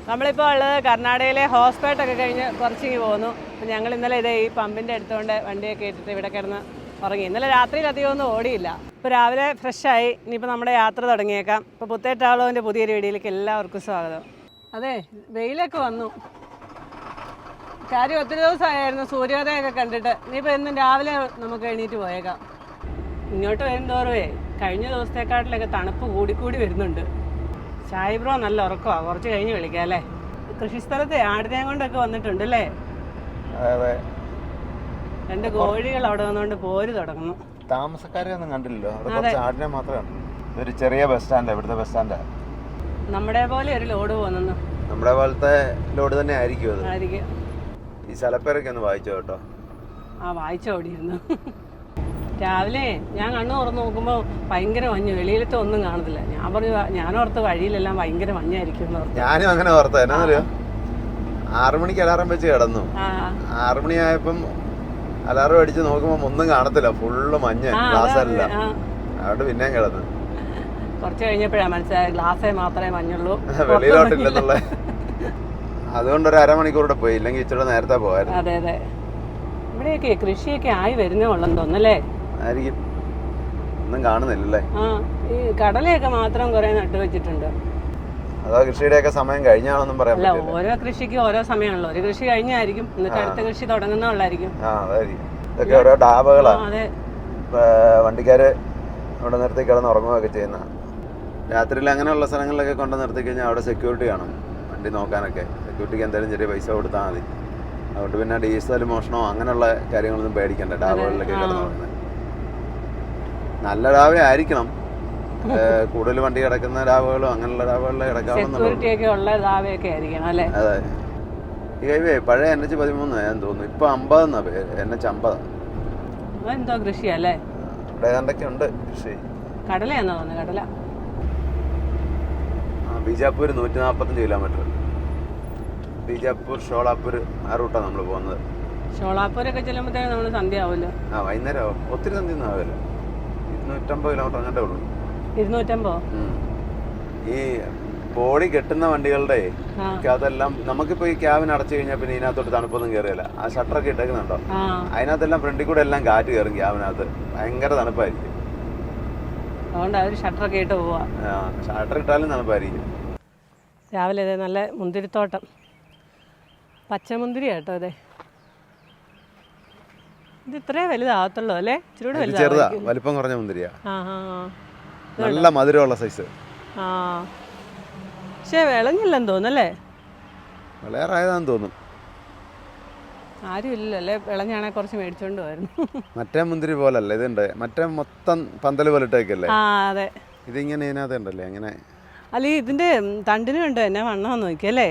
നമ്മളിപ്പോൾ ഉള്ളത് കർണാടകയിലെ ഹോസ്പേട്ടൊക്കെ കഴിഞ്ഞ് കുറച്ചിങ്ങ് പോകുന്നു. അപ്പോൾ ഞങ്ങൾ ഇന്നലെ ഇതേ ഈ പമ്പിൻ്റെ അടുത്തുകൊണ്ട് വണ്ടിയൊക്കെ ഇട്ടിട്ട് ഇവിടെ കിടന്ന് ഉറങ്ങി. ഇന്നലെ രാത്രിയിൽ അധികം ഒന്നും ഓടിയില്ല. ഇപ്പോൾ രാവിലെ ഫ്രഷായി. ഇനിയിപ്പോൾ നമ്മുടെ യാത്ര തുടങ്ങിയേക്കാം. ഇപ്പോൾ പുത്തേ ട്രാവലോൻ്റെ പുതിയൊരു വീഡിയോയിലേക്ക് എല്ലാവർക്കും സ്വാഗതം. അതെ, വെയിലൊക്കെ വന്നു. കാര്യം ഒത്തിരി ദിവസമായിരുന്നു സൂര്യോദയമൊക്കെ കണ്ടിട്ട്. ഇനിയിപ്പോൾ എന്നും രാവിലെ നമുക്ക് എണീറ്റ് പോയേക്കാം. ഇങ്ങോട്ട് വരുന്തോറുവേ കഴിഞ്ഞ ദിവസത്തെക്കാട്ടിലൊക്കെ തണുപ്പ് കൂടിക്കൂടി വരുന്നുണ്ട്. ഷായിബ്രോ നല്ല ഉറക്കമാണ്, കുറച്ച് കഴിഞ്ഞ് വിളിക്കാം അല്ലേ. കൃഷിസ്ഥലത്തെ ആടിനെ കൊണ്ടൊക്കെ വന്നിട്ടുണ്ട് അല്ലേ. രണ്ട് കോഴികൾ അവിടെ വന്നുകൊണ്ട് പോര് തുടങ്ങുന്നു. താമസക്കാരെ ഒന്നും കണ്ടില്ലല്ലോ, ആടിനെ മാത്രമാണ്. ഒരു ചെറിയ ബസ് സ്റ്റാൻഡ്, ഇവിടുത്തെ ബസ് സ്റ്റാൻഡ്. നമ്മുടെ പോലെ ഒരു ലോഡ് പോകുന്നു. നമ്മുടെ പോലത്തെ ലോഡ് തന്നെ ആയിരിക്കും അത്. ആയിരിക്കും. ഈ സ്ഥലപ്പേരൊക്കെ ഒന്ന് വായിച്ചോ കേട്ടോ. ആ വായിച്ചോടിയിരുന്നു. രാവിലെ ഞാൻ കണ്ണു തുറന്ന് നോക്കുമ്പോൾ ഭയങ്കര മഞ്ഞ്, വെളിയിലത്തെ ഒന്നും കാണത്തില്ല. ഞാൻ പറഞ്ഞു, ഞാനോർത്ത് വഴിയിലെല്ലാം ഭയങ്കര മഞ്ഞായിരിക്കും. ഞാനും അങ്ങനെ ഓർത്ത. എന്നാ 6 മണിക്ക് അലാറം വെച്ച് കിടന്നു. 6 മണിയായപ്പം അലാറം അടിച്ച് നോക്കുമ്പോൾ ഒന്നും കാണത്തില്ല, ഫുള്ള് മഞ്ഞ്, ഗ്ലാസ് അല്ല. അതുകൊണ്ട് പിന്നെയും കിടന്നു. കുറച്ച് കഴിഞ്ഞപ്പോഴാണ് മനസ്സിലായത് ഗ്ലാസ്സേ മാത്രമേ മഞ്ഞുള്ളൂ, വെളിയിലോട്ടില്ലെന്നുള്ള. അതുകൊണ്ട് ഒരു അരമണിക്കൂറുടെ പോയി, ഇല്ലെങ്കിൽ ഇച്ചിരി നേരത്തെ പോയായിരുന്നു. അതെ അതെ. ഇവിടെയൊക്കെ കൃഷിയൊക്കെ ആയി വരുന്നേ ഉള്ളെന്ന് തോന്നല്ലേ. ആയിരിക്കും, ഒന്നും കാണുന്നില്ലല്ലേ. ആ, ഈ കടലയൊക്കെ മാത്രം കുറെ നട്ടു വെച്ചിട്ടുണ്ട്. അതോ കൃഷിയുടെയൊക്കെ സമയം കഴിഞ്ഞാണെന്നും പറയാൻ പറ്റില്ല. ഓരോ കൃഷിക്കും ഓരോ സമയമാണല്ലോ. ഒരു കൃഷി കഴിഞ്ഞായിരിക്കും, എന്നിട്ട് അടുത്ത കൃഷി തുടങ്ങുന്നതായിരിക്കും. ഇതൊക്കെ ഓരോ ഡാബകളാണ്. അതെ, വണ്ടിക്കാര് അവിടെ നിർത്തി കിടന്ന് ഉറങ്ങുകയൊക്കെ ചെയ്യുന്ന. രാത്രിയിൽ അങ്ങനെയുള്ള സ്ഥലങ്ങളിലൊക്കെ കൊണ്ട് നിർത്തി കഴിഞ്ഞാൽ അവിടെ സെക്യൂരിറ്റി കാണും, വണ്ടി നോക്കാനൊക്കെ. സെക്യൂരിറ്റിക്ക് എന്തായാലും ചെറിയ പൈസ കൊടുത്താൽ മതി. അതുകൊണ്ട് പിന്നെ ഡീസൽ മോഷണോ അങ്ങനെയുള്ള കാര്യങ്ങളൊന്നും പേടിക്കണ്ട. ഡാബകളിലൊക്കെ കിടന്ന് ഉറങ്ങുന്നത് നല്ല ഡാബ ആയിരിക്കണം. കൂടുതൽ വണ്ടി കിടക്കുന്ന ഡാബകളും അങ്ങനെയുള്ള ഡാബകളിൽ കിടക്കാവുന്ന. അതെ, ഈ ഹൈവേ പഴയ NH13 ഞാൻ തോന്നുന്നു, ഇപ്പൊ 50 എന്നാ പേര്, NH50. എന്തോ കൃഷിയല്ലേ ഇവിടെ ഏതാണ്ടൊക്കെ ഉണ്ട് കൃഷി. കടലയാണോ തോന്നുന്നത്? കടല. ബീജാപ്പൂർ 145 കിലോമീറ്റർ. ബീജാപ്പൂർ ഷോളാപ്പൂർ ആ റൂട്ടാണ് നമ്മൾ പോകുന്നത്. ഷോളാപ്പൂരൊക്കെ ചെല്ലുമ്പോഴത്തേക്കും നമ്മൾ സന്ധ്യ ആവുമല്ലോ. വൈകുന്നേരം ആവും. ഒത്തിരി സന്ധ്യ ഒന്നും ആവില്ല. 250 കിലോമീറ്റർ അങ്ങനേ ഉള്ളൂ. 250. ഈ ബോഡി കെട്ടുന്ന വണ്ടികളുടെ അതെല്ലാം നമുക്കിപ്പോ ഈ ക്യാബിന് അടച്ചു കഴിഞ്ഞാൽ പിന്നെ ഇതിനകത്തോട്ട് തണുപ്പൊന്നും കയറിയല്ല. ആ ഷട്ടറൊക്കെ ഇട്ടേക്കുന്നുണ്ടോ, അതിനകത്തെല്ലാം ഫ്രണ്ടിൽ കൂടെ എല്ലാം കാറ്റ് കയറും ക്യാബിനകത്ത്. ഭയങ്കര തണുപ്പായിരിക്കും. അതുകൊണ്ട് അവർ ഷട്ടറൊക്കെ ഇട്ട് പോവാ. ഷട്ടർ ഇട്ടാലും തണുപ്പായിരിക്കും. രാവിലെ അതെ നല്ല മുന്തിരിത്തോട്ടം, പച്ചമുന്തിരി കേട്ടോ. അതെ, ഇത് ഇത്രേ വലുതാകത്തുള്ളൂ അല്ലേ? ചെറുതാ, വലിപ്പം കുറഞ്ഞ മുന്തിരിയാ. നല്ല മധുരമുള്ള സൈസ്. പക്ഷേ വിളഞ്ഞില്ലെന്ന് തോന്നുന്നല്ലേ. വിളയാറായതാന്ന് തോന്നും. ആരും ഇല്ലല്ലോ അല്ലേ, വിളഞ്ഞാണെ കുറച്ച് മേടിച്ചോണ്ട് പോയിരുന്നു. മറ്റേ മുന്തിരി പോലല്ല ഇതുണ്ട്, മറ്റേ മൊത്തം പന്തല് പോലെ ഇട്ടേക്കല്ലേ. അതെ, ഇതിങ്ങനെ ഇതിനകത്ത് ഉണ്ടല്ലേ അങ്ങനെ. അല്ല, ഇതിന്റെ തണ്ടിനും ഉണ്ട് എന്നെ വണ്ണം നോക്കിയല്ലേ.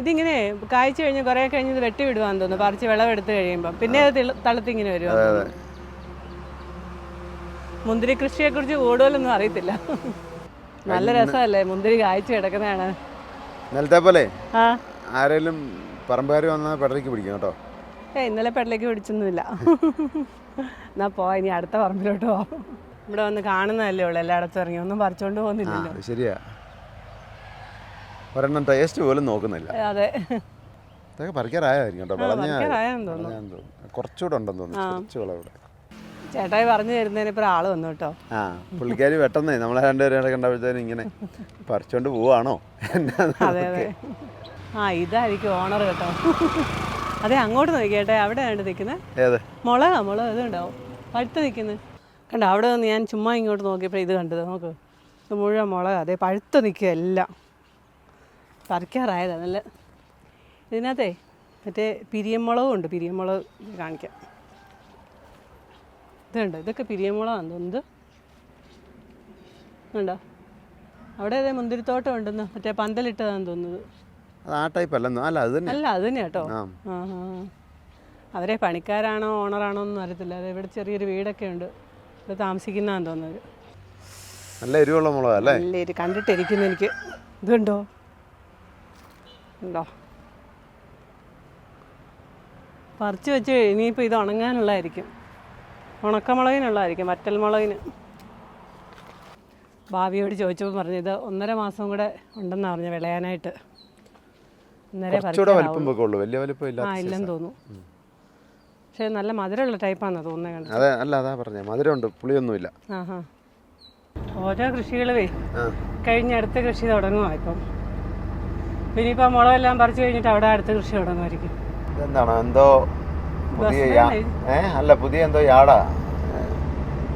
ഇതിങ്ങനെ കായ്ച്ചു കഴിഞ്ഞ് കുറെ കഴിഞ്ഞ് ഇത് വെട്ടി വിടുവാന്ന് തോന്നുന്നു, പറിച്ച് വിളവെടുത്ത് കഴിയുമ്പോൾ. പിന്നെ അത് തളുത്തിങ്ങനെ വരുവാ. മുന്തിരി കൃഷിയെ കുറിച്ച് കൂടുതലൊന്നും അറിയത്തില്ല. നല്ല രസമല്ലേ മുന്തിരി കായ്ച്ചു കിടക്കുന്നതാണ്. നേരത്തെ പോലെ ആരെങ്കിലും പറമ്പുകാർ വന്നാൽ പെടലേക്ക് പിടിക്കും കേട്ടോ. ഇന്നലെ പെടലേക്ക് പിടിച്ചൊന്നുമില്ല. എന്നാ പോവാ, ഇനി അടുത്ത പറമ്പിലോട്ട് പോവാം. ഇവിടെ വന്ന് കാണുന്നതല്ലേ ഉള്ളു, എല്ലായിടത്തും ഇറങ്ങി ഒന്നും പറിച്ചോണ്ട് പോകുന്നില്ലല്ലോ. ശരിയാ, ഒരെണ്ണം ടേസ്റ്റ് പോലും നോക്കുന്നില്ല. അതെ, ഇതൊക്കെ പറിക്കാറായിരിക്കും കേട്ടോ. കുറച്ചുകൂടെ ഉണ്ടെന്ന് തോന്നുന്നു. ചേട്ടായി പറഞ്ഞു തരുന്നതിന് ഇപ്പൊ ആള് വന്നു കേട്ടോ. പുള്ളിക്കാരി പെട്ടെന്നേ നമ്മളെ രണ്ടുപേരും കണ്ടപ്പോഴത്തേനും ഇങ്ങനെ പറിച്ചോണ്ട് പോവാണോ. അതെ അതെ, ഇതായിരിക്കും ഓണർ കേട്ടോ. അതെ, അങ്ങോട്ട് നോക്കിയേട്ടെ, അവിടെ ആണ് നിൽക്കുന്നത്. മുളക് ഇതുണ്ടാവും പഴുത്ത് നിൽക്കുന്നത് കണ്ടോ. അവിടെ നിന്ന് ഞാൻ ചുമ്മാ ഇങ്ങോട്ട് നോക്കിയപ്പോൾ ഇത് കണ്ടത്. നോക്ക്, ഇത് മുഴുവൻ മുളക്. അതെ, പഴുത്ത് നിൽക്കുക എല്ലാം. പറിക്കാറായതാ നല്ല. ഇതിനകത്തെ മറ്റേ പിരിയമുളകും ഉണ്ട്. പിരിയമുളക് കാണിക്കാം. ഇതുണ്ട്, ഇതൊക്കെ പിരിയമുളകാണെന്ന് തോന്നുന്നത്. ഉണ്ടോ അവിടെ? അതെ, മുന്തിരിത്തോട്ടം ഉണ്ടെന്ന്, മറ്റേ പന്തലിട്ടതാന്ന് തോന്നുന്നത്. അല്ല, അത് തന്നെ കേട്ടോ. അവരെ പണിക്കാരാണോ ഓണറാണോ ഒന്നും അറിയത്തില്ല. അതെ, ഇവിടെ ചെറിയൊരു വീടൊക്കെ ഉണ്ട്, ഇവിടെ താമസിക്കുന്നതാന്ന് തോന്നുന്നത്. നല്ല എരിവുള്ള മുളകല്ലേ. നല്ല എരി കണ്ടിട്ടിരിക്കുന്നു എനിക്ക്. ഇതുണ്ടോ ഉണ്ടോ? പറിച്ച് വെച്ച് ഇനിയിപ്പോൾ ഇത് ഉണങ്ങാനുള്ളതായിരിക്കും, ഉണക്കമുളകിനുള്ളതായിരിക്കും, വറ്റൽമുളകിന്. ഭാവിയോട് ചോദിച്ചപ്പോൾ പറഞ്ഞത് 1.5 മാസം കൂടെ ഉണ്ടെന്നാണ് പറഞ്ഞത് വിളയാനായിട്ട്. കുറച്ചുകൂടെ വലിപ്പം ഒക്കെ ഉള്ളൂ, വലിയ വലിപ്പം ഇല്ല. ഇല്ലെന്ന് തോന്നുന്നു. പക്ഷെ നല്ല മധുരമുള്ള ടൈപ്പാണെന്ന് തോന്നുന്നത്. അതെ, അല്ല അതാ പറഞ്ഞേ, മധുരമുണ്ട്, പുളിയൊന്നുമില്ല. ഓരോ കൃഷികളുമേ കഴിഞ്ഞ അടുത്ത കൃഷി തുടങ്ങുക. ഇപ്പം ഇനിയിപ്പോൾ മുളകെല്ലാം പറിച്ചു കഴിഞ്ഞിട്ട് അവിടെ അടുത്ത കൃഷി തുടങ്ങുമായിരിക്കും. എന്താണ് എന്തോ പുതിയ അല്ല പുതിയ എന്തോ യാടാ,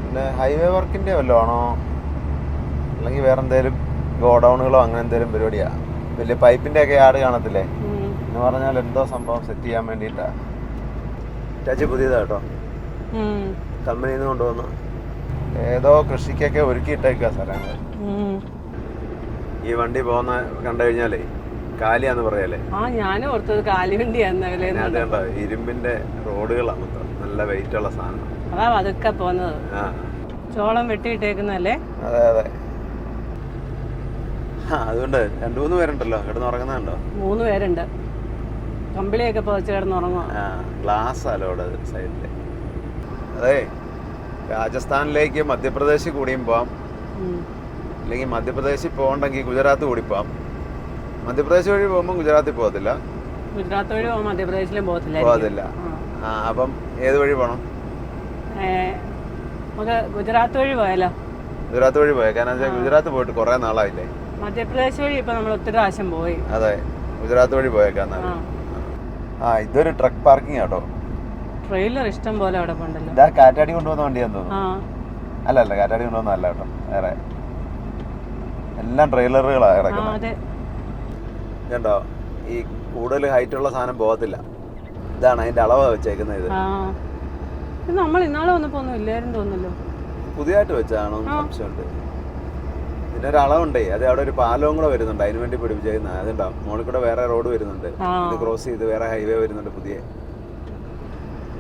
പിന്നെ ഹൈവേ വർക്കിന്റെ വല്ലതും ആണോ അല്ലെങ്കിൽ വേറെ എന്തേലും ഗോഡൗണുകളോ അങ്ങനെ എന്തേലും പരിപാടിയാ? വലിയ പൈപ്പിന്റെ ഒക്കെ യാട് കാണത്തില്ലേ എന്ന് പറഞ്ഞാൽ എന്തോ സംഭവം സെറ്റ് ചെയ്യാൻ വേണ്ടിയിട്ടാ. ചേച്ചി പുതിയതാ കേട്ടോ, കമ്പനിയിൽ നിന്ന് കൊണ്ടുവന്നു ഏതോ കൃഷിക്കൊക്കെ ഒരുക്കിയിട്ടേക്കാ സ്ഥലങ്ങൾ. ഈ വണ്ടി പോകുന്ന കണ്ടു കഴിഞ്ഞാലേ കാലിയാന്ന് പറയല്ലേ? ഞാനും ഓർത്തത് കാലിവണ്ടിയാന്ന്. ഇരുമ്പിന്റെ റോഡുകളാണ്, നല്ല വെയിറ്റ് ഉള്ള സാധനം. അതാ അതൊക്കെ പോകുന്നത്. ചോളം വെട്ടിയിട്ടേക്കുന്നല്ലേ? അതെ അതെ. അതുകൊണ്ട് 2-3 പേരുണ്ടല്ലോ കിടന്നുറങ്ങുന്നുണ്ടോ? 3 പേരുണ്ട്. കമ്പിളിയൊക്കെ പുതച്ച് കിടന്നുറങ്ങുക. ഗ്ലാസ് അലോട് സൈഡില്. അതെ, രാജസ്ഥാനിലേക്ക് മധ്യപ്രദേശിൽ കൂടിയും പോവാം, അല്ലെങ്കിൽ മധ്യപ്രദേശിൽ പോകണ്ടെങ്കിൽ ഗുജറാത്ത് കൂടി പോവാം. മധ്യപ്രദേശ് വഴി പോകുമ്പോൾ ഗുജറാത്തിൽ പോകത്തില്ല, ഗുജറാത്ത് വഴി മധ്യപ്രദേശിലും പോകത്തില്ല. അപ്പം ഏത് വഴി പോകണം? നമുക്ക് ഗുജറാത്ത് വഴി പോയാലോ? ഗുജറാത്ത് വഴി പോയാൽ കാരണം വെച്ചാൽ ഗുജറാത്ത് പോയിട്ട് കുറെ നാളായില്ലേ. മധ്യപ്രദേശ് വഴി ഇപ്പൊ നമ്മൾ ഒത്തിരി പ്രാവശ്യം പോയി. അതെ, ഗുജറാത്ത് വഴി പോയേക്കാന്ന്. ഇതൊരു ട്രക്ക് പാർക്കിംഗ് ആട്ടോ. ട്രെയിലർ ഇഷ്ടം പോലെ അവിടെ ഉണ്ടല്ലോ. ഇതാ കാറ്റാടി കൊണ്ടുവന്ന വണ്ടിയാന്ന് തോന്നുന്നു. അല്ല കാറ്റാടി കൊണ്ടുവന്നല്ല കേട്ടോ, വേറെ എല്ലാം ട്രെയിലറുകളാ കിടക്കുന്നത്. കേട്ടോ, ഈ കൂടുതൽ ഹൈറ്റ് ഉള്ള സാധനം പോകത്തില്ല. ഇതാണ് അതിന്റെ അളവ് വെച്ചേക്കുന്നത്. ഇത് നമ്മൾ ഇന്നാളെ വന്നപ്പോ ഒന്നും ഇല്ലായിരുന്നു തോന്നുന്നല്ലോ, പുതിയതായിട്ട് വെച്ചാണോ സംശയമുണ്ട്. ഇതിന്റെ ഒരു അളവുണ്ടേ, അത് അവിടെ ഒരു പാലവും കൂടെ വരുന്നുണ്ട്, അതിന് വേണ്ടി പിടിപ്പിച്ചേക്കുന്ന. അതുണ്ടാവും മുകളിൽ കൂടെ വേറെ റോഡ് വരുന്നുണ്ട്, ഇത് ക്രോസ് ചെയ്ത് വേറെ ഹൈവേ വരുന്നുണ്ട് പുതിയ,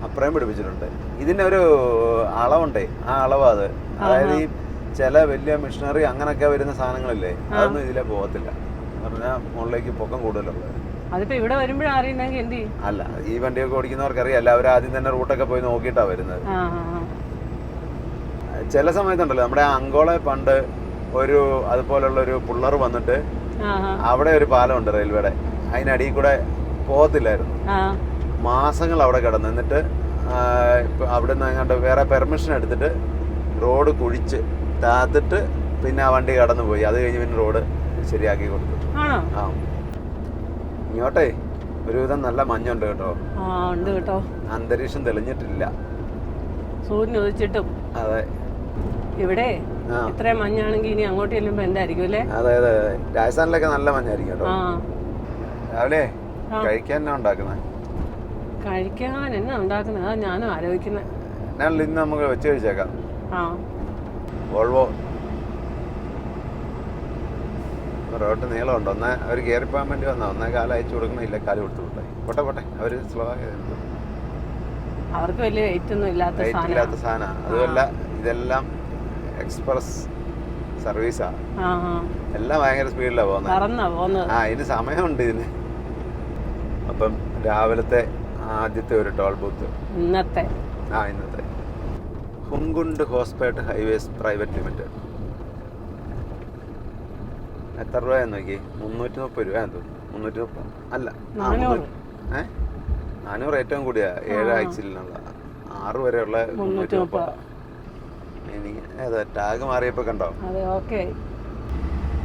അപ്പുറം പിടിപ്പിച്ചിട്ടുണ്ട്. ഇതിന്റെ ഒരു അളവുണ്ടേ, ആ അളവ് അത്. അതായത് ഈ ചില വലിയ മിഷനറി അങ്ങനൊക്കെ വരുന്ന സാധനങ്ങളില്ലേ, അതൊന്നും ഇതിലെ പോകത്തില്ല. പറഞ്ഞാൽ മുകളിലേക്ക് പൊക്കം കൂടുതലുള്ളത്. അതിപ്പോ ഇവിടെ വരുമ്പോഴറിയണമെങ്കിൽ എന്ത് ചെയ്യും? അല്ല, ഈ വണ്ടിയൊക്കെ ഓടിക്കുന്നവർക്ക് അറിയാം, അവർ ആദ്യം തന്നെ റൂട്ടൊക്കെ പോയി നോക്കിയിട്ടാ വരുന്നത്. ചില സമയത്തുണ്ടല്ലോ, നമ്മുടെ അങ്കോളെ പണ്ട് ഒരു അതുപോലുള്ള ഒരു പുള്ളർ വന്നിട്ട് അവിടെ ഒരു പാലമുണ്ട് റെയിൽവേയുടെ, അതിനടിയിൽ കൂടെ പോകത്തില്ലായിരുന്നു. മാസങ്ങൾ അവിടെ കിടന്നു. എന്നിട്ട് അവിടെ നിന്ന് അങ്ങോട്ട് വേറെ പെർമിഷൻ എടുത്തിട്ട് റോഡ് കുഴിച്ച് താത്തിട്ട് പിന്നെ ആ വണ്ടി കടന്നു പോയി. അത് കഴിഞ്ഞ് പിന്നെ റോഡ് ശരിയാക്കി കൊടുത്തു. ഇങ്ങോട്ടേ ഒരുവിധം നല്ല മഞ്ഞുണ്ട് കേട്ടോ. അന്തരീക്ഷം തെളിഞ്ഞിട്ടില്ല, സൂര്യൻ ഉദിച്ചിട്ടും. അതെ, ഇവിടെ ഇത്രയും മഞ്ഞാണെങ്കിൽ ഇനി അങ്ങോട്ട് ചെല്ലുമ്പോ എന്തായിരിക്കും അല്ലേ? അതെ അതെ, രാജസ്ഥാനിലൊക്കെ നല്ല മഞ്ഞായിരിക്കും കേട്ടോ. രാവിലെ കഴിക്കാൻ എന്നാ ഉണ്ടാക്കുന്നത്? കഴിക്കാൻ എന്നാ ഉണ്ടാക്കുന്നത്? അതാ ഞാനും ആലോചിക്കുന്നത്. ഇന്ന് നമുക്ക് വെച്ച് കഴിച്ചേക്കാം. വോൾവോ റോട്ട് നീളമുണ്ട്. ഒന്നേ അവർ കയറിപ്പോകാൻ വേണ്ടി വന്നാ, ഒന്നേ കാലം അയച്ചു കൊടുക്കണില്ല, കാല് കൊടുത്തു വിട്ടെ. പോട്ടെ അവര് സ്ലോ ആയി, അവർക്ക് വലിയ വെയിറ്റ് ഒന്നും ഇല്ലാത്ത സാധനം. അതുമല്ല, ഇതെല്ലാം എക്സ്പ്രസ് സർവീസാ, എല്ലാം ഭയങ്കര സ്പീഡിലാണ് പോകുന്നത്. ഇതിന് സമയമുണ്ട് ഇതിന്. അപ്പം രാവിലത്തെ ആദ്യത്തെ ഒരു ടോൾ ബൂത്ത് ഇന്നത്തെ ഹുങ്കുണ്ട് ഹോസ്പേട്ട് ഹൈവേസ് പ്രൈവറ്റ് ലിമിറ്റഡ്. എത്ര രൂപയെന്ന് നോക്കി? 330 രൂപ തോന്നുന്നു. 330 അല്ല 400 ഏറ്റവും കൂടിയ 7 ആഴ്ചയിലുള്ള 6 വരെയുള്ള 330. എനിക്ക് ടാഗ് മാറിയപ്പോ കണ്ടോ?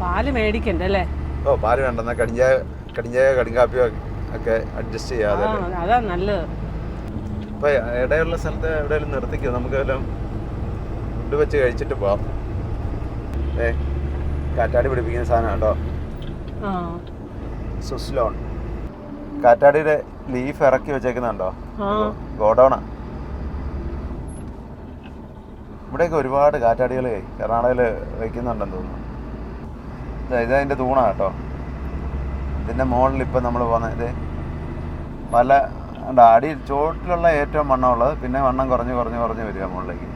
പാല് മേടിക്കണ്ടല്ലേ? പാല് വേണ്ടെന്നാ കടിഞ്ചായ കടുങ്കാപ്പിയോ ഒക്കെ അഡ്ജസ്റ്റ് ചെയ്യാതെ അതാ നല്ലത്. ഇപ്പൊ ഇടയുള്ള സ്ഥലത്ത് എവിടെയെങ്കിലും നിർത്തിക്കോ, നമുക്ക് വല്ലതും ഫുഡ് വെച്ച് കഴിച്ചിട്ട് പോവാം. കാറ്റാടി പിടിപ്പിക്കുന്ന സാധനം കേട്ടോ, സുസ്ലോൺ. കാറ്റാടിയുടെ ലീഫ് ഇറക്കി വെച്ചേക്കുന്നുണ്ടോ? ഗോഡൗണാ. ഇവിടെയൊക്കെ ഒരുപാട് കാറ്റാടികൾ കർണാടകയിൽ വയ്ക്കുന്നുണ്ടെന്ന് തോന്നുന്നു. ഇതതിൻ്റെ തൂണാ കേട്ടോ. ഇതിൻ്റെ മുകളിൽ ഇപ്പം നമ്മൾ പോകുന്നത് പല അടി ചോട്ടിലുള്ള ഏറ്റവും വണ്ണമുള്ളത്, പിന്നെ വണ്ണം കുറഞ്ഞ് വരിക മുകളിലേക്ക്.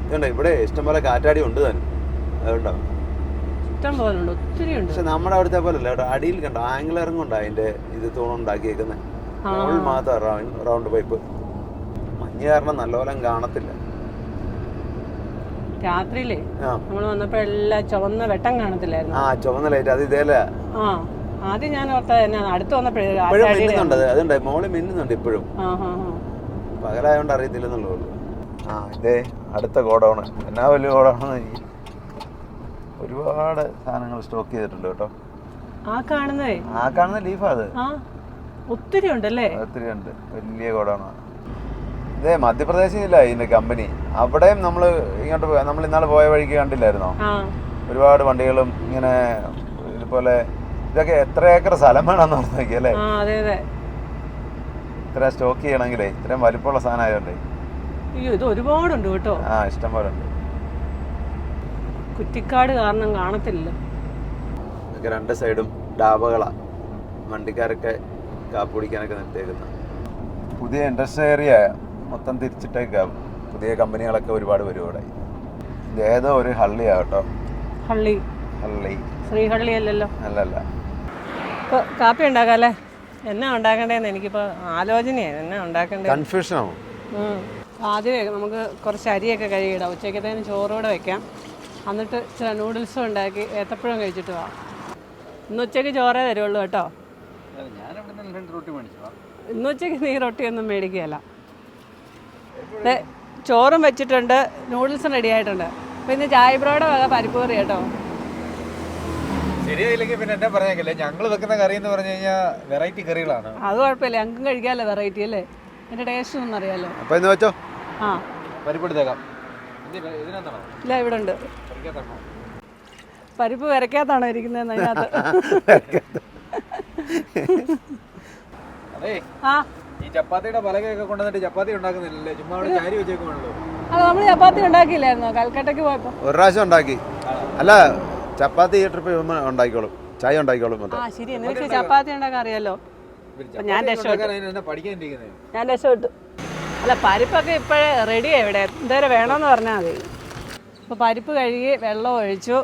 ഇതുണ്ട് ഇവിടെ ഇഷ്ടംപോലെ കാറ്റാടി ഉണ്ട് താനും. അതുകൊണ്ടോ പക്ഷെ നമ്മുടെ അവിടുത്തെ പോലെ അല്ല കേട്ടോ. അടിയിൽ കണ്ടോ ആംഗിൾ ഇറങ്ങുണ്ടോ അതിൻ്റെ ഇത് തൂണുണ്ടാക്കിയേക്കുന്നത്. മുകളിൽ മാത്രം റൗണ്ട് പൈപ്പ്. മഞ്ഞ് കാരണം നല്ലപോലെ കാണത്തില്ല. രാത്രിയിലേ നമ്മൾ വന്നപ്പോ എല്ലാം ചുവന്ന വെട്ടം കാണത്തില്ലായിരുന്നു. ചുവന്ന ലൈറ്റ് അത് ഇതേല ആദ്യം ഞാൻ ഓർത്ത തന്നെ അടുത്ത് വന്നപ്പോഴേ അതുണ്ട് മോള് മിന്നുന്നുണ്ട് ഇപ്പോഴും. പകലായോണ്ട് അറിയത്തില്ലെന്നുള്ളൂ. ആ ഇതേ അടുത്ത ഗോഡൗണ്. എന്നാ വലിയ ഗോഡൗണെന്ന് എനിക്ക് ഒരുപാട് സാധനങ്ങൾ സ്റ്റോക്ക് ചെയ്തിട്ടുണ്ട് കേട്ടോ. ആ കാണുന്ന ലീഫാ അത്. ഒത്തിരി ഉണ്ടല്ലേ? ഒത്തിരി ഉണ്ട്. വലിയ ഗോഡൗണാണ്. ഇതേ മധ്യപ്രദേശില്ല ഇതിന്റെ കമ്പനി. അവിടെയും നമ്മള് ഇങ്ങോട്ട് നമ്മൾ ഇന്നാള് പോയ വഴിക്ക് കണ്ടില്ലായിരുന്നോ? ഒരുപാട് വണ്ടികളും ഇങ്ങനെ ഇതുപോലെ. ഇതൊക്കെ എത്ര ഏക്കർ സ്ഥലം വേണമെന്ന് പറഞ്ഞു നോക്കിയല്ലേ? ഇത്ര സ്റ്റോക്ക് ചെയ്യണമെങ്കിലേ ഇത്രയും വലിപ്പമുള്ള സാധനം ആയതുകൊണ്ടേ. ഇത് ഒരുപാടുണ്ട് കേട്ടോ. ഇഷ്ടം പോലെ ഉണ്ട്. കുറ്റിക്കാട് കാരണം കാണത്തില്ല. ഇതൊക്കെ രണ്ട് സൈഡും ഡാബകളാ. വണ്ടിക്കാരൊക്കെ കാപ്പ് കുടിക്കാനൊക്കെ നിർത്തിയേക്കുന്ന പുതിയ ഇൻഡസ്ട്രി ഏരിയ മൊത്തം തിരിച്ചിട്ടേക്കാം. പുതിയ കമ്പനികളൊക്കെ ഒരുപാട് വരും ഇവിടെ. ഇതേതോ ഒരു ഹള്ളിയാ കേട്ടോ. ഹള്ളി ശ്രീഹള്ളി അല്ലല്ലോ. അല്ലല്ല. ഇപ്പോൾ കാപ്പി ഉണ്ടാക്കാല്ലേ? എന്നാ ഉണ്ടാക്കണ്ടേന്ന് എനിക്കിപ്പോൾ ആലോചനയാണ്. എന്നാ ഉണ്ടാക്കണ്ടേ കൺഫ്യൂഷനാവും. ആദ്യമേ നമുക്ക് കുറച്ച് അരിയൊക്കെ കഴുകിയിടാം. ഉച്ചക്കത്തേന് ചോറോടെ വെക്കാം. എന്നിട്ട് ചില നൂഡിൽസും ഉണ്ടാക്കി ഏത്തപ്പഴം കഴിച്ചിട്ട് പോവാം. ഇന്ന് ഉച്ചയ്ക്ക് ചോറേ തരുള്ളൂ കേട്ടോ. ഇന്ന് ഉച്ചയ്ക്ക് നീ റൊട്ടിയൊന്നും മേടിക്കുകയല്ല. ചോറും വെച്ചിട്ടുണ്ട്, നൂഡിൽസും റെഡി ആയിട്ടുണ്ട്. അപ്പോൾ ഇന്ന് ചായബ്രോയുടെ വക പരിപ്പ് കറി കേട്ടോ. ശരിയായില്ലെങ്കിൽ പിന്നെ എന്നെ പറഞ്ഞേക്കല്ലേ. ഞങ്ങൾ വെക്കുന്ന കറി എന്ന് പറഞ്ഞു കഴിഞ്ഞാൽ വെറൈറ്റി കറികളാണ്. അത് കുഴപ്പമില്ല, ഞങ്ങൾക്കും കഴിക്കാമല്ലോ വെറൈറ്റി അല്ലേ. എൻ്റെ ടേസ്റ്റ് ഒന്നും അറിയാലോ. അപ്പോൾ ഇന്ന് വെച്ചോ. പരിപ്പെടുത്തേക്കാം. ഇല്ല, ഇവിടെ ഉണ്ട്. പരിപ്പ് വിരക്കാത്താണോ ഇരിക്കുന്നത് അതിനകത്ത്? അതെ, ഈ ചപ്പാത്തിയുടെ പലകയൊക്കെ കൊണ്ടുവന്നിട്ട് ചപ്പാത്തി ഉണ്ടാക്കുന്നില്ലല്ലേ, ചുമ്മാ അവിടെ ചാരി വെച്ചേക്കുള്ളൂ. അത് നമ്മൾ ചപ്പാത്തി ഉണ്ടാക്കിയില്ലായിരുന്നോ കൽക്കട്ടയ്ക്ക് പോയപ്പോ? ഒരു പ്രാവശ്യം ഉണ്ടാക്കി. അല്ല, ചപ്പാത്തി ഈ ട്രിപ്പ് ഉണ്ടാക്കിക്കോളും, ചായ ഉണ്ടാക്കിക്കോളും. ശരി, നിനക്ക് ചപ്പാത്തി ഉണ്ടാക്കാൻ അറിയാലോ. ഞാൻ രക്ഷപ്പെട്ടു. അല്ല, പരിപ്പൊക്കെ ഇപ്പോഴേ റെഡിയായി. ഇവിടെ എന്തേരം വേണമെന്ന് പറഞ്ഞാൽ മതി. അപ്പോൾ പരിപ്പ് കഴുകി വെള്ളം ഒഴിച്ചു.